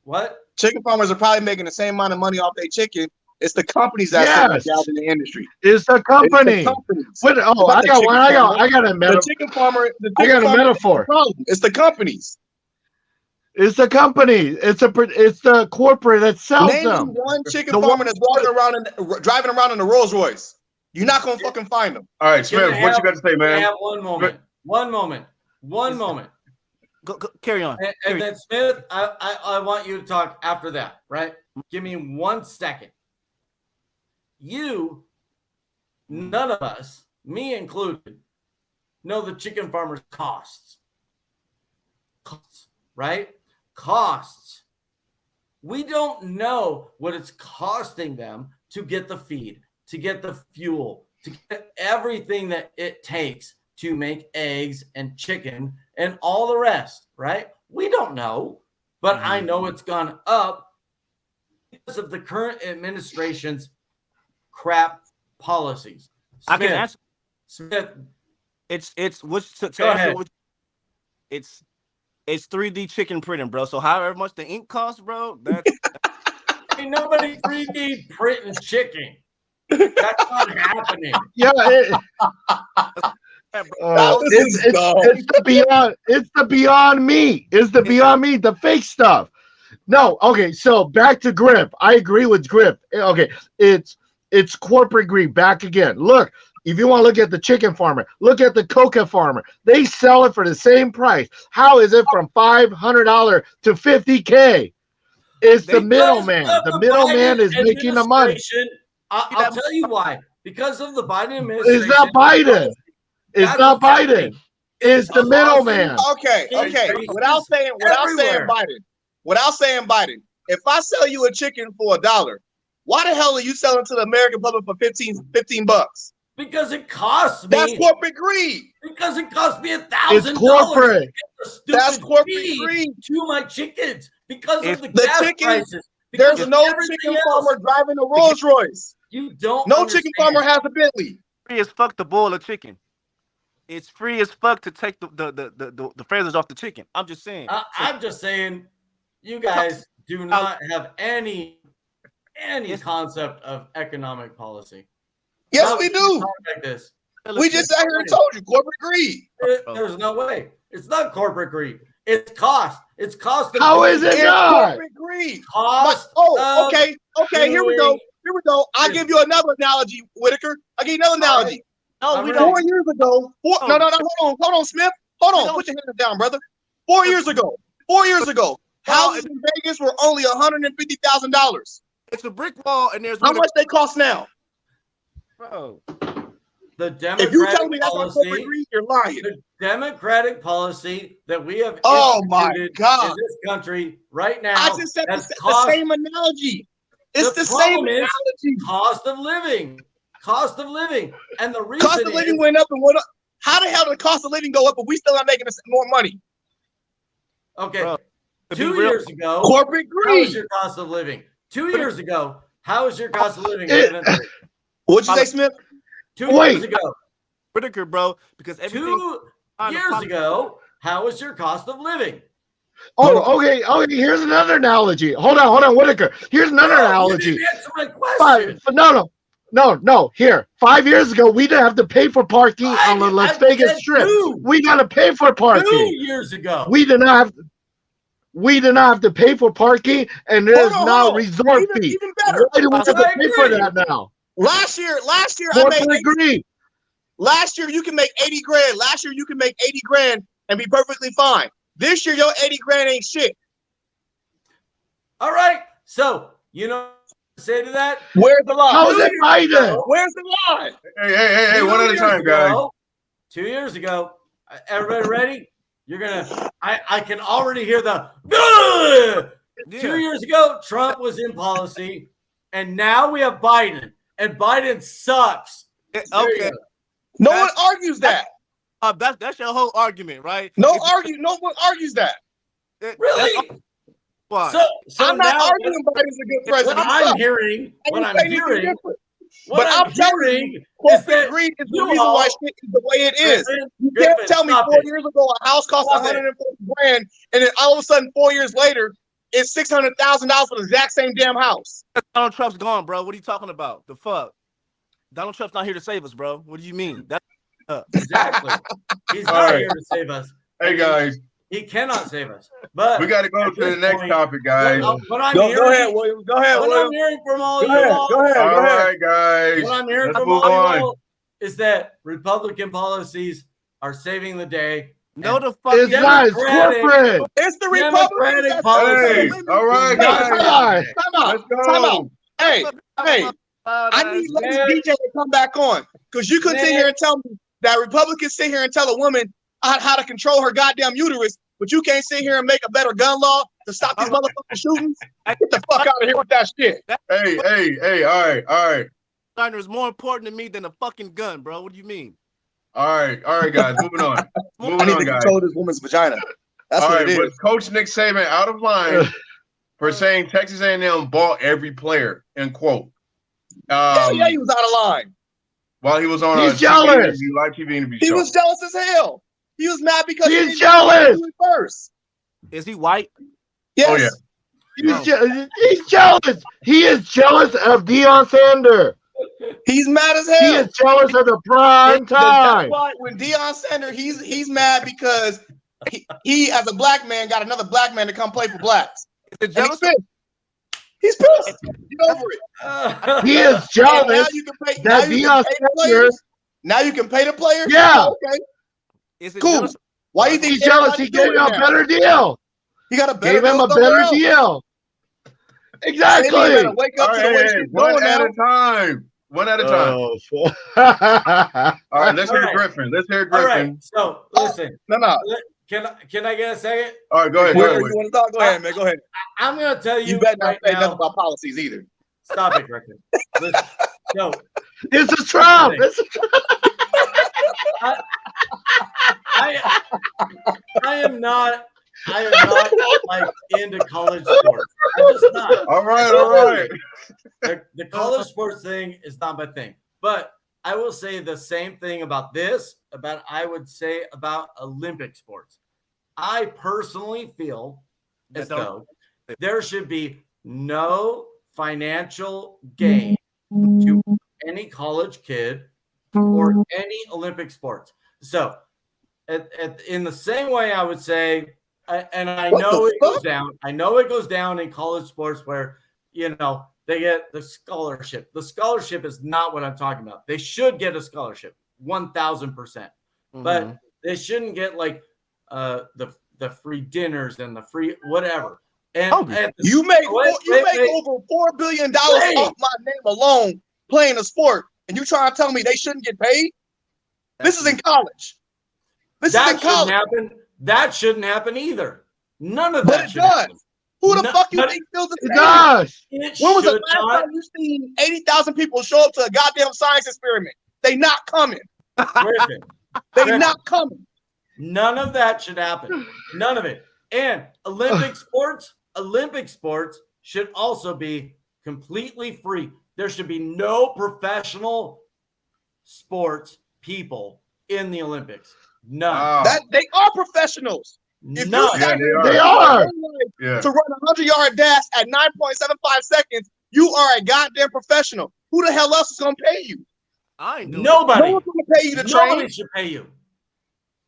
What? Chicken farmers are probably making the same amount of money off their chicken. It's the companies that are gouging the industry. It's the company. What? Oh, I got one. I got a metaphor. The chicken farmer. I got a metaphor. It's the companies. It's the company. It's the corporate that sells Name them. one chicken farmer that's walking around and driving around in a Rolls Royce. You're not gonna fucking find them. All right, Smith, what you got to say, man? Have one moment. Go, carry on. And then Smith, I want you to talk after that, right? Give me 1 second. None of us, me included, know the chicken farmers' costs. Right? Costs. We don't know what it's costing them to get the feed, to get the fuel, to get everything that it takes to make eggs and chicken and all the rest, right? We don't know, but I know it's gone up because of the current administration's crap policies. Smith, I can answer. Smith, It's which to go ahead. It's 3D chicken printing, bro. So however much the ink costs, bro, that's Ain't nobody 3D printing chicken. That's not happening. Yeah, it's the beyond. It's the beyond meat. It's the beyond meat. The fake stuff. No, okay. So back to Grip. I agree with Grip. Okay, it's corporate greed. Back again. Look, if you want to look at the chicken farmer, look at the coca farmer. They sell it for the same price. How is it from $500 to $50K? It's the middleman. The middleman is making the money. I'll tell you why. Because of the Biden administration. It's not Biden. It's not Biden. It's the middleman. Okay. Without saying Biden, if I sell you a chicken for $1, why the hell are you selling to the American public for 15 bucks? Because it costs me. That's corporate greed. Because it cost me $1,000. It's corporate. That's corporate greed to my chickens because of the the gas chicken, prices. There's no chicken farmer driving a Rolls Royce. You don't. No chicken farmer has a Bentley. free as fuck to boil a chicken. It's free as fuck to take the feathers off the chicken. I'm just saying. I'm just saying, you guys do not have any concept of economic policy. Yes, How we can you do. talk like this? We just sat here and told you corporate greed. There's no way. It's not corporate greed. It's cost. It's cost. How is it It's not? corporate greed. Cost. Okay. Here we go. I'll give you another analogy, Whitaker. I'll give you another analogy. No, we I'm don't. 4 years ago. Hold on, Smith. Hold on. Put your hands down, brother. 4 years ago. Houses in Vegas were only $150,000. It's a brick wall, and there's How much they cost now? bro. The If you tell democratic me that's not corporate policy, greed, you're lying. the democratic policy that we have Oh my instituted God. in this country right now. I just said has the same analogy. It's the same problem is analogy. cost of living. Cost of living. And the reason Cost of living went up and went up. How the hell did the cost of living go up if we still not making more money? okay, Bro, to be 2 real- years ago, Corporate how is greed. your cost of living? 2 years ago, how is your cost of living? What'd you say, Smith? 2 Wait. years ago. Whitaker, bro, because everything 2 years ago, how was your cost of living? Oh, okay. Here's another analogy. Hold on, Whitaker. Here's another No, analogy. You didn't answer my question. No. Here, 5 years ago, we didn't have to pay for parking on the Las I Vegas said Strip. 2. We got to pay for 2 parking. years ago. We did not have to pay for parking, and there's Hold now on. resort fee. Even better. Why do we have to I pay for agree. that now? Last year I Corporate made greed. last year you can make 80 grand. Last year you can make 80 grand and be perfectly fine. This year your 80 grand ain't shit. All right. So, you know what to say to that? Where's the lie? How is it Biden? Where's the lie? Hey, one at a time, guys. 2 years ago, everybody ready? You're going to, I can already hear the, Yeah. 2 years ago, Trump was in policy, and now we have Biden, and Biden sucks. There you Okay, go. No one argues that. that's your whole argument, right? No one argues that. Really? Why? So I'm not now arguing Biden's a good what president. I'm hearing, I didn't say anything different. But I'm telling hearing you, is corporate that greed is the you reason why all- shit is the way it is. Griffin, You can't Griffin, tell me stop 4 it. years ago a house cost Stop it. 140 grand, and then all of a sudden 4 years later it's $600,000 for the exact same damn house. Donald Trump's gone, bro. What are you talking about? The fuck? Donald Trump's not here to save us, bro. What do you mean? Exactly. He's All not right. here to save us. Hey, guys, He cannot save us. But we got to go at to the this next point, topic, guys. what I'm Go hearing, ahead, William. Go ahead, what I'm William. hearing from all Go you ahead. all, Go ahead. All Go ahead. right, guys. what I'm hearing Let's from move all on. you all is that Republican policies are saving the day. No, And the fuck. It's not. It's corporate. It's the Democratic Republicans that's policy. Hey, living. all right, Hey, guys. Come on. Let's go. Time out. Hey, I need Lady Man. DJ to come back on because you couldn't sit Man. here and tell me that Republicans sit here and tell a woman how to control her goddamn uterus, but you can't sit here and make a better gun law to stop these motherfucking shootings. Get the fuck out of here with that shit. Hey, all right. Steiner is more important to me than a fucking gun, bro. What do you mean? All right, guys. Moving on. I Moving need on, to guys. control this woman's vagina. That's All what right, it was is. Coach Nick Saban out of line for saying Texas A&M bought every player? End quote. Hell yeah, he was out of line. While he was on He's a jealous. live TV interview He show. was jealous as hell. He was mad because He's he didn't jealous. do it first. Is he white? Yes. Oh, yeah. He's jealous. He is jealous of Deion Sanders. He's mad as He hell. is jealous of the prime That's time. why when Deion Sanders, he's mad because he as a black man got another black man to come play for blacks. Is it And he's jealous? pissed. He's pissed. Get over it. He is And now jealous you can pay. that Deion the players. Sanders. Now you can pay the players. Yeah. Oh, okay. Is it Cool. jealous? Why do you think He's jealous. He everybody's gave doing him a that? better deal. He got a better Gave him deal a somewhere better else. deal. Maybe you Exactly. better wake up All to the way right, shit's one going at now. a time. One at a time. Oh, All right, let's All hear right. Griffin. Let's hear All Griffin. right. So listen, No. can I get a second? All right, go ahead. Where you want to talk? Go ahead, man. Go ahead. I'm gonna tell you, You better not right say nothing now. about policies either. Stop it, Griffin. Listen, so It's a Trump. It's a I am not like into college sports. I'm just not. All right. The college sports thing is not my thing. But I will say the same thing about this, I would say about Olympic sports. I personally feel as though there should be no financial gain to any college kid or any Olympic sports. So in the same way, I would say, and I know it goes down. I know it goes down in college sports where, they get the scholarship. The scholarship is not what I'm talking about. They should get a scholarship, 1,000%. But they shouldn't get like the free dinners and the free whatever. And you make over $4 billion off my name alone playing a sport, and you trying to tell me they shouldn't get paid? This is in college. That shouldn't happen either. None of that. But it does. Happen. Who the fuck you think feels it? Does. When was the last time you seen 80,000 people show up to a goddamn science experiment? They not coming. They not coming. None of that should happen. None of it. And Olympic sports should also be completely free. There should be no professional sports people in the Olympics. None. That they are professionals. If no, they are. To run a 100-yard dash at 9.75 seconds, you are a goddamn professional. Who the hell else is gonna pay you? Nobody. No one's gonna pay you to train. Nobody should pay you.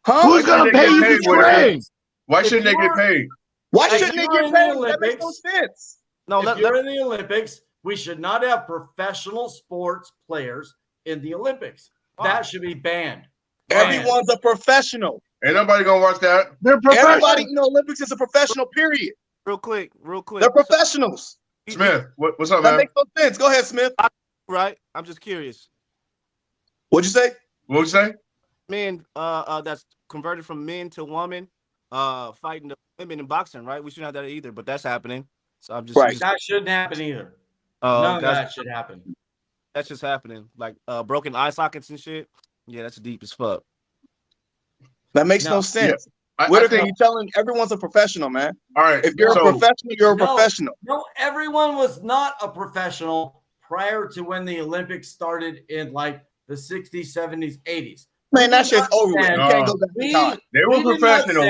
Huh? Who's gonna pay you to train? Why shouldn't they get paid? Why shouldn't they get paid? That makes no sense. If you're in the Olympics, we should not have professional sports players in the Olympics. That should be banned. Everyone's a professional. Ain't nobody gonna watch that. They're professional. Everybody in the Olympics is a professional, period. Real quick. They're professionals. Smith, what's up, man? That makes no sense. Go ahead, Smith. Right. I'm just curious. What'd you say? What'd you say? Men, that's converted from men to women, fighting the women in boxing, right? We shouldn't have that either, but that's happening. So I'm just that shouldn't happen either. None of that should happen. That's just happening. Like broken eye sockets and shit. Yeah, that's deep as fuck. That makes no sense. Yeah. Whitaker, you telling everyone's a professional, man. All right. If you're a professional, you're a professional. No, everyone was not a professional prior to when the Olympics started in like the 60s, 70s, 80s. Man, that shit's over with. You can't go back in time. They were professional.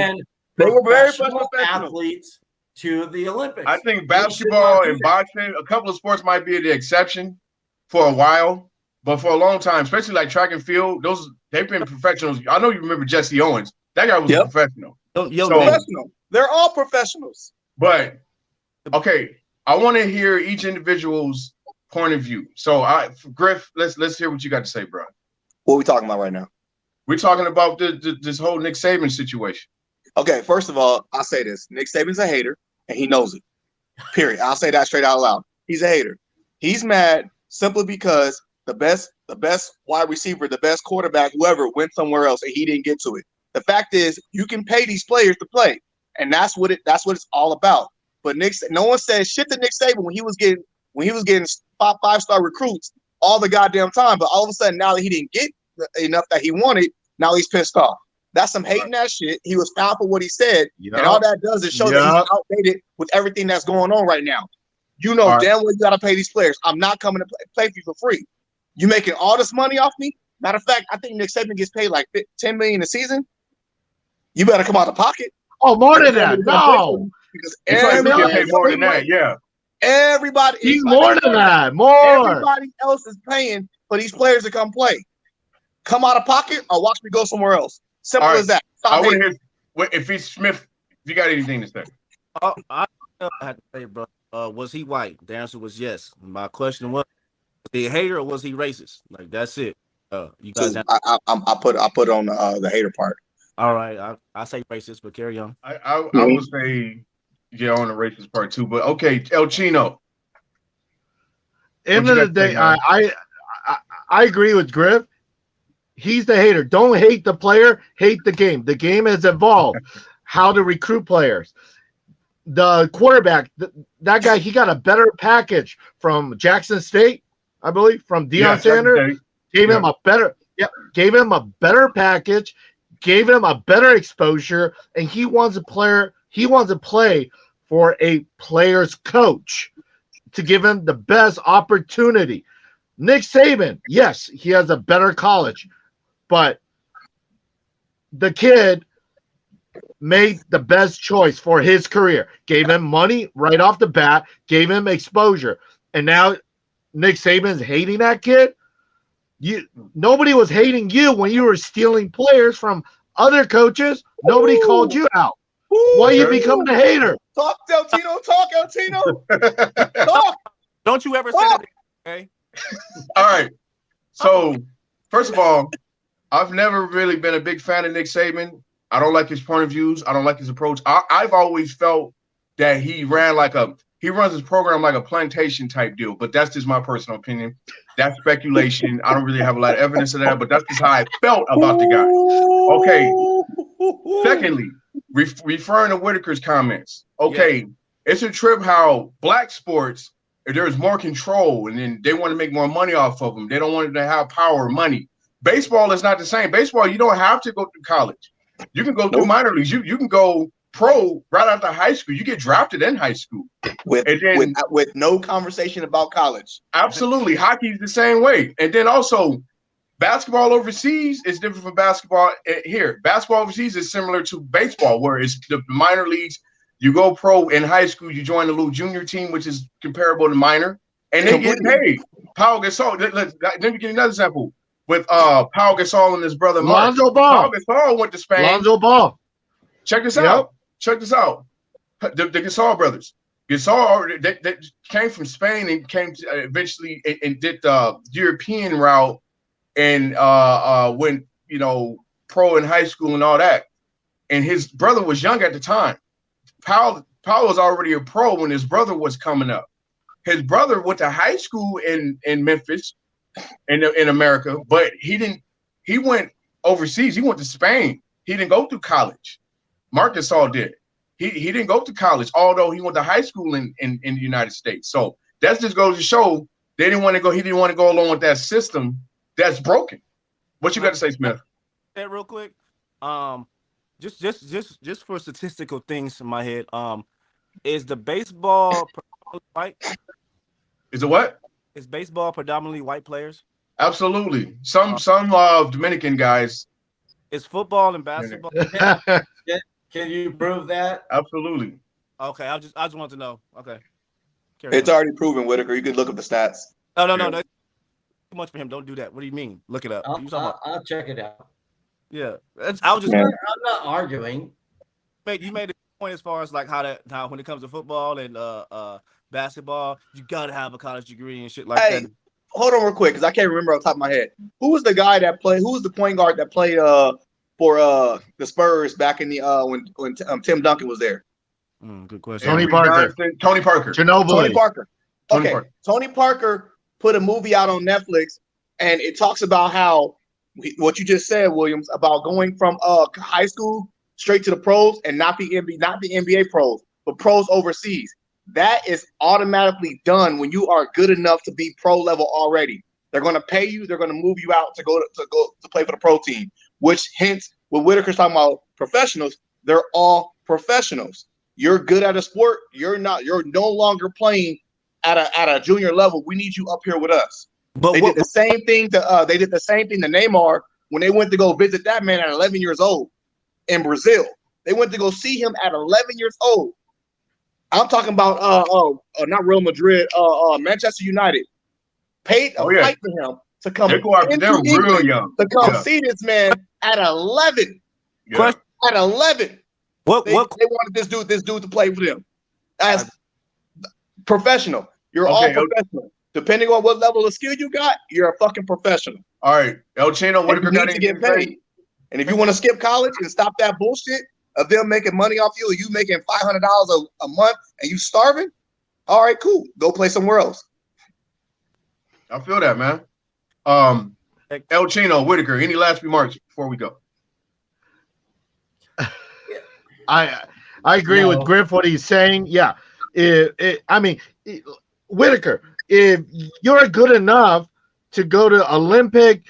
They were very professional athletes to the Olympics. I think basketball and boxing, a couple of sports might be the exception for a while, but for a long time, especially like track and field, they've been professionals. I know you remember Jesse Owens. That guy was a professional. Professional. They're all professionals. But okay, I want to hear each individual's point of view. So, Griff, let's hear what you got to say, bro. What are we talking about right now? We're talking about this whole Nick Saban situation. Okay, first of all, I'll say this: Nick Saban's a hater, and he knows it. Period. I'll say that straight out loud. He's a hater. He's mad simply because the best wide receiver, the best quarterback, whoever went somewhere else, and he didn't get to it. The fact is, you can pay these players to play, and that's what it's all about. But no one said shit to Nick Saban when he was getting 5-star recruits all the goddamn time. But all of a sudden, now that he didn't get enough that he wanted, now he's pissed off. That's some hating that shit. He was foul for what he said, and all that does is show that he's outdated with everything that's going on right now. You know damn well you got to pay these players. I'm not coming to play for you for free. You making all this money off me? Matter of fact, I think Nick Saban gets paid like $10 million a season. You better come out of pocket. Oh, more than that. No. Because everybody get paid more than that. Yeah. Everybody. He's more than that. More. Everybody else is paying for these players to come play. Come out of pocket or watch me go somewhere else. Simple as that. I want to hear if he's Smith. If you got anything to say. I had to say, bro. Was he white? The answer was yes. My question was he a hater or was he racist? Like that's it. You guys. I put on the hater part. All right, I say racist, but carry on. I would say on the racist part too, but okay, El Chino. End of the day, I agree with Griff. He's the hater. Don't hate the player, hate the game. The game has evolved. How to recruit players. The quarterback, that guy, he got a better package from Jackson State, I believe, from Deion Sanders. Gave him a better package. Gave him a better exposure, and he wants to play for a player's coach to give him the best opportunity. Nick Saban, yes, he has a better college, but the kid made the best choice for his career. Gave him money right off the bat, gave him exposure. And now Nick Saban's hating that kid. Nobody was hating you when you were stealing players from other coaches. Nobody called you out. Why you becoming a hater? Talk, El Tino. Talk, El Tino. Talk. Don't you ever say that, okay? All right. So, first of all, I've never really been a big fan of Nick Saban. I don't like his point of views. I don't like his approach. I've always felt that he runs his program like a plantation type deal, but that's just my personal opinion. That's speculation. I don't really have a lot of evidence of that, but that's just how I felt about the guy. Okay. Secondly, referring to Whitaker's comments. Okay, It's a trip how black sports, there's more control, and then they want to make more money off of them. They don't want them to have power or money. Baseball is not the same. Baseball, you don't have to go through college. You can go through minor leagues. You can go pro right after high school. You get drafted in high school. With no conversation about college. Absolutely. Hockey's the same way. And then also, basketball overseas is different from basketball here. Basketball overseas is similar to baseball, where it's the minor leagues. You go pro in high school, you join the little junior team, which is comparable to minor, and they get paid. Pau Gasol, let me give you another example. With Pau Gasol and his brother Mark. Lonzo Ball. Pau Gasol went to Spain. Lonzo Ball. Check this out. Check this out. The Gasol brothers. Gasol, they came from Spain and came to, eventually and did the European route and went, pro in high school and all that. And his brother was young at the time. Pau was already a pro when his brother was coming up. His brother went to high school in Memphis, in America, but he went overseas. He went to Spain. He didn't go through college. Marc Gasol did. He didn't go to college, although he went to high school in the United States. So that just goes to show he didn't want to go along with that system that's broken. What you got to say, Smith? That real quick. Just for statistical things in my head. Is the baseball white? Is it what? Is baseball predominantly white players? Absolutely. Some Dominican guys. Is football and basketball? Can you prove that? Absolutely. Okay, I just wanted to know. Okay. It's already proven, Whitaker. You can look up the stats. No. Too much for him. Don't do that. What do you mean? Look it up. I'll check it out. Yeah, I was just. I'm not arguing. You made a point as far as like how when it comes to football and basketball, you gotta have a college degree and shit like that. Hold on real quick, because I can't remember off the top of my head. Who was the guy that played? Who was the point guard that played for the Spurs back in the when Tim Duncan was there? Good question. Tony Parker. Ginobili. Tony Parker. Okay. Tony Parker put a movie out on Netflix, and it talks about how what you just said, Williams, about going from high school straight to the pros and not the NBA pros, but pros overseas. That is automatically done when you are good enough to be pro level already. They're going to pay you. They're going to move you out to go to play for the pro team. Which hence, when Whitaker's talking about professionals, they're all professionals. You're good at a sport. You're not. You're no longer playing at a junior level. We need you up here with us. But they did the same thing to Neymar when they went to go visit that man at 11 years old in Brazil. They went to go see him at 11 years old. I'm talking about not Real Madrid, Manchester United paid a fight for him to come. They're real young to come see this man at 11. Yeah. At 11, they wanted this dude to play for them as professional. You're all professional. Depending on what level of skill you got, you're a fucking professional. All right, El Chino, what if you got to get paid? And if you want to skip college and stop that bullshit of them making money off you, or you making $500 a month and you starving, all right, cool. Go play somewhere else. I feel that, man. El Chino, Whitaker, any last remarks before we go? I agree with Griff what he's saying. Yeah, Whitaker, if you're good enough to go to Olympic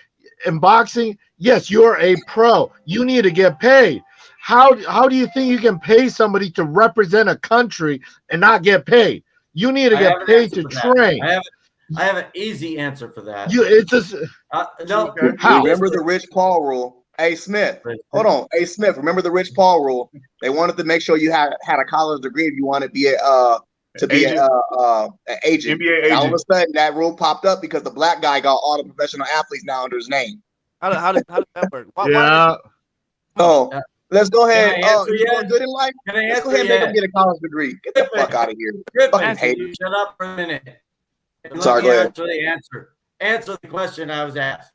in boxing, yes, you're a pro. You need to get paid. How do you think you can pay somebody to represent a country and not get paid? You need to get paid to train. I have an easy answer for that. It's just No. Okay. How? Remember the Rich Paul rule. Hey, Smith, hold on. Hey, Smith, remember the Rich Paul rule? They wanted to make sure you had a college degree if you want to be an agent. NBA And all of agent. a sudden, that rule popped up because the black guy got all the professional athletes now under his name. How does that work? Why yeah. Oh, let's go ahead. Can I answer You doing yet? good in life? Can I Let's go answer ahead and make him yet? get a college degree. Get the fuck out of here. Griffin, Fucking can hater. you shut up for a minute? And Sorry, let me go ahead. actually answer the question I was asked.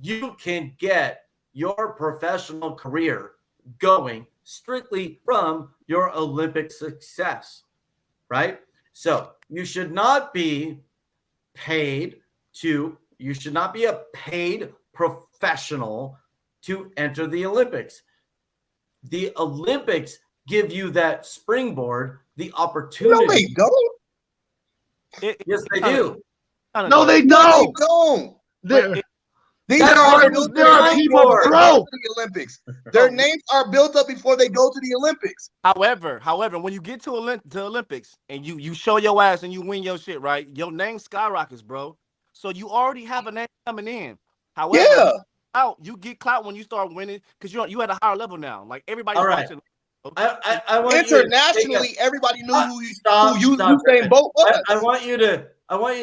You can get your professional career going strictly from your Olympic success, right? So you should not be you should not be a paid professional to enter the Olympics. The Olympics give you that springboard, the opportunity. No, they don't. Yes, they do. No, they No, they don't. don't. They're- These That's are what built there are up people before they pro. go to the Olympics. Their names are built up before they go to the Olympics. However, when you get to Olympics and you show your ass and you win your shit, right? Your name skyrockets, bro. So you already have a name coming in. However, you get clout when you start winning because you at a higher level now. Like everybody's All right. watching. I want Internationally, everybody knew who stop, Usain Bolt was. I want you to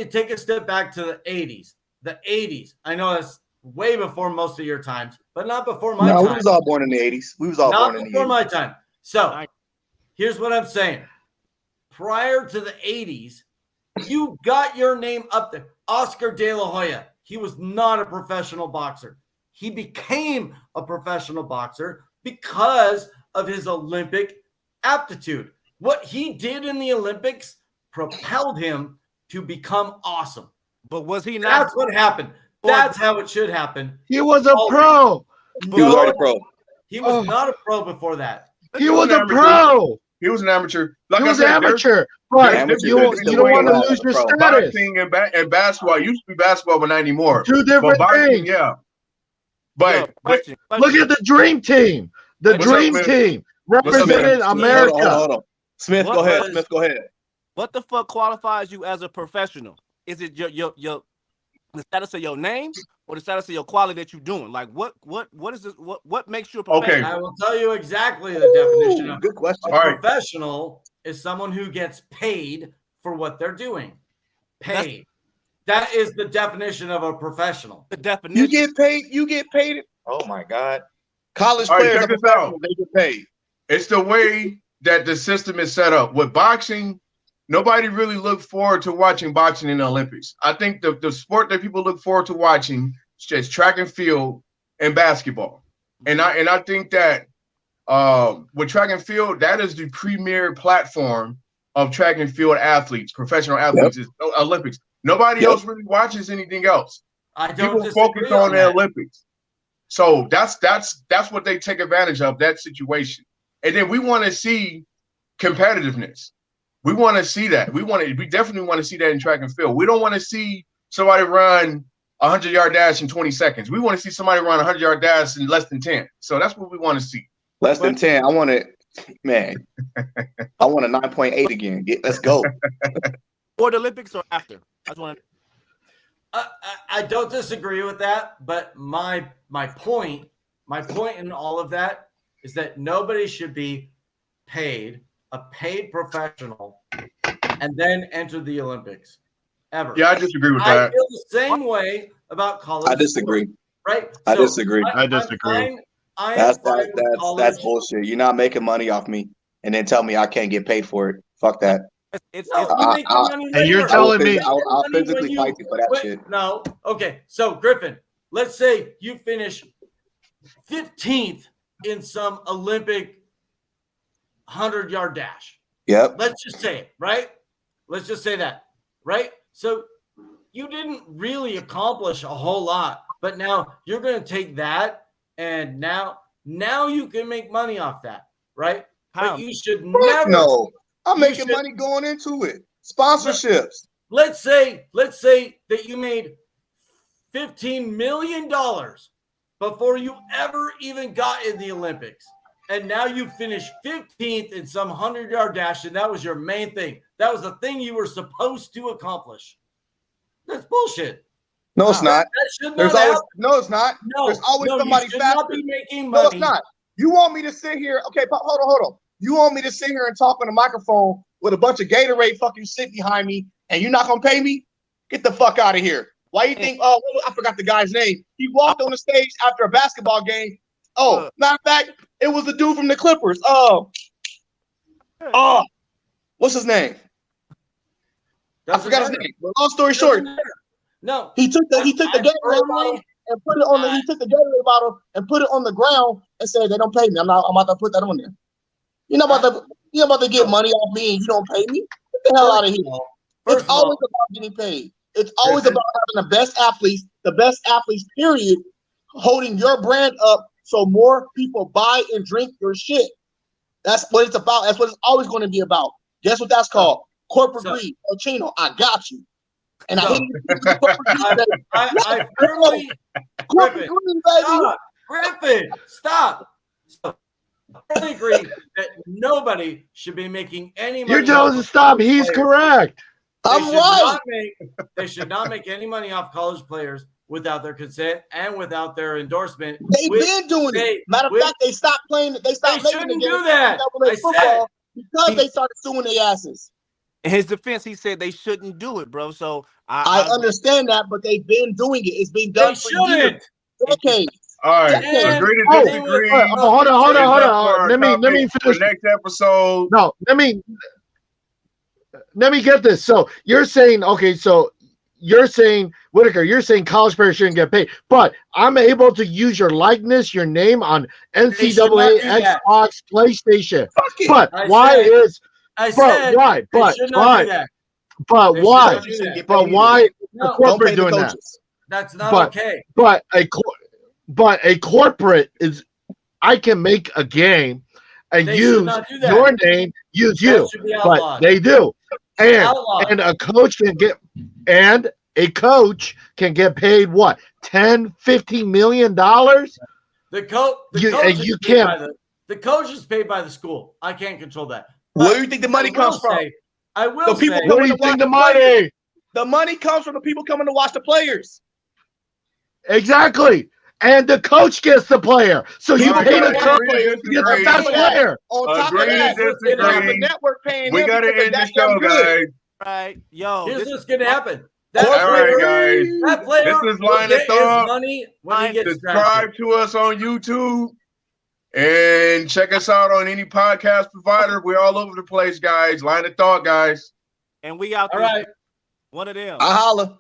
take a step back to the 80s. The 80s. I know that's way before most of your times, but not before my time. We was all born in the 80s. We was all not born in the before 80s. my time. So here's what I'm saying. Prior to the 80s, you got your name up there. Oscar De La Hoya. He was not a professional boxer. He became a professional boxer because of his Olympic aptitude. What he did in the Olympics propelled him to become awesome. But was he not? That's what happened. That's how it should happen. He was a pro. He was already pro. He was not a pro before that. He was a pro. He was an amateur. Like He was I said, amateur. But you don't want to lose your status. Boxing and basketball. It used to be basketball, but not anymore. Two different things. Yeah. But look at the dream team. The dream team represented America. Hold on. Smith, go ahead. Smith, go ahead. What the fuck qualifies you as a professional? Is it your the status of your name or the status of your quality that you're doing? Like what is this? What makes you a professional? Okay. I will tell you exactly the definition of good question. A professional is someone who gets paid for what they're doing. Paid. That is the definition of a professional. The definition. You get paid. Oh my God. College players, check this out. they get paid. It's the way that the system is set up. With boxing, nobody really looked forward to watching boxing in the Olympics. I think the sport that people look forward to watching is track and field and basketball. And I think that with track and field, that is the premier platform of track and field athletes, professional athletes, is Olympics. Nobody else really watches anything else. People focus on the Olympics. So that's what they take advantage of, that situation. And then we want to see competitiveness. We want to see that. We definitely want to see that in track and field. We don't want to see somebody run a 100-yard dash in 20 seconds. We want to see somebody run a 100-yard dash in less than 10. So that's what we want to see. Less than 10. I want a 9.8 again. Let's go. For the Olympics or after? I just want to. I don't disagree with that, but my point in all of that is that nobody should be paid a paid professional and then enter the Olympics ever. Yeah, I disagree with that. I feel the same way about college. I disagree. Sport, right? I disagree. I disagree. That's bullshit. You're not making money off me and then tell me I can't get paid for it. Fuck that. And you're telling me I'll physically fight you for that shit. No. Okay. So Griffin, let's say you finish 15th in some Olympic 100-yard dash. Yep. Let's just say it, right? Let's just say that, right? So you didn't really accomplish a whole lot, but now you're going to take that and now you can make money off that, right? How? But you should never. No. I'm making money going into it. Sponsorships. Let's say that you made $15 million before you ever even got in the Olympics. and now you finished 15th in some 100-yard dash, and that was your main thing. That was the thing you were supposed to accomplish. That's bullshit. No, it's not. That should There's not always happen. no, it's not. No, There's always no, somebody you should faster. not be making No, money. it's not. You want me to sit here? Okay, hold on. You want me to sit here and talk on the microphone with a bunch of Gatorade fucking shit behind me, and you're not gonna pay me? Get the fuck out of here. Why you think? Oh, I forgot the guy's name. He walked on the stage after a basketball game. Oh, matter of fact, it was the dude from the Clippers. What's his name? I forgot his name. Long story short, no, he took the Gatorade bottle and put it on he took the Gatorade bottle and put it on the ground and said, "They don't pay me. I'm about to put that on there. You're not about to get money off me and you don't pay me. Get the hell out of here." It's always about getting paid. It's always about having the best athletes, period, holding your brand up so more people buy and drink your shit. That's what it's about. That's what it's always going to be about. Guess what that's called? Corporate greed. El Chino, I got you. And I firmly corporate greed, baby. Griffin, stop. I firmly agree that nobody should be making any money. You're telling us to stop. He's correct. They should not make any money off college players without their consent and without their endorsement. They've been doing it. Matter of fact, they stopped playing. They stopped making the game. Do that. Because they started suing their asses. In his defense, he said they shouldn't do it, bro. So I understand that, but they've been doing it. It's been done for years, decades. All right, agree to disagree. Hold on. Let me finish. The next episode. No, let me get this. So you're saying, okay, so you're saying, Whitaker, you're saying college players shouldn't get paid, but I'm able to use your likeness, your name on NCAA, Xbox, PlayStation. But why? The corporate doing that? That's not okay. But a corporate is, I can make a game and use your name, use you, but they do. And a coach can get paid what, $10-15 million? The coach is paid by the school. I can't control that. But where do you think the money comes from? I will say. Where do you think the money? The money comes from the people coming to watch the players. Exactly. And the coach gets the player. So you pay the coach to get the best player. On top of that, the network paying we got to end the show, guys. Right. Yo. Here's what's going to happen. All right, guys. That player this is Line of Thought. Money when he gets subscribe to us on YouTube. And check us out on any podcast provider. We're all over the place, guys. Line of Thought, guys. And we out there. All right. One of them. I holla.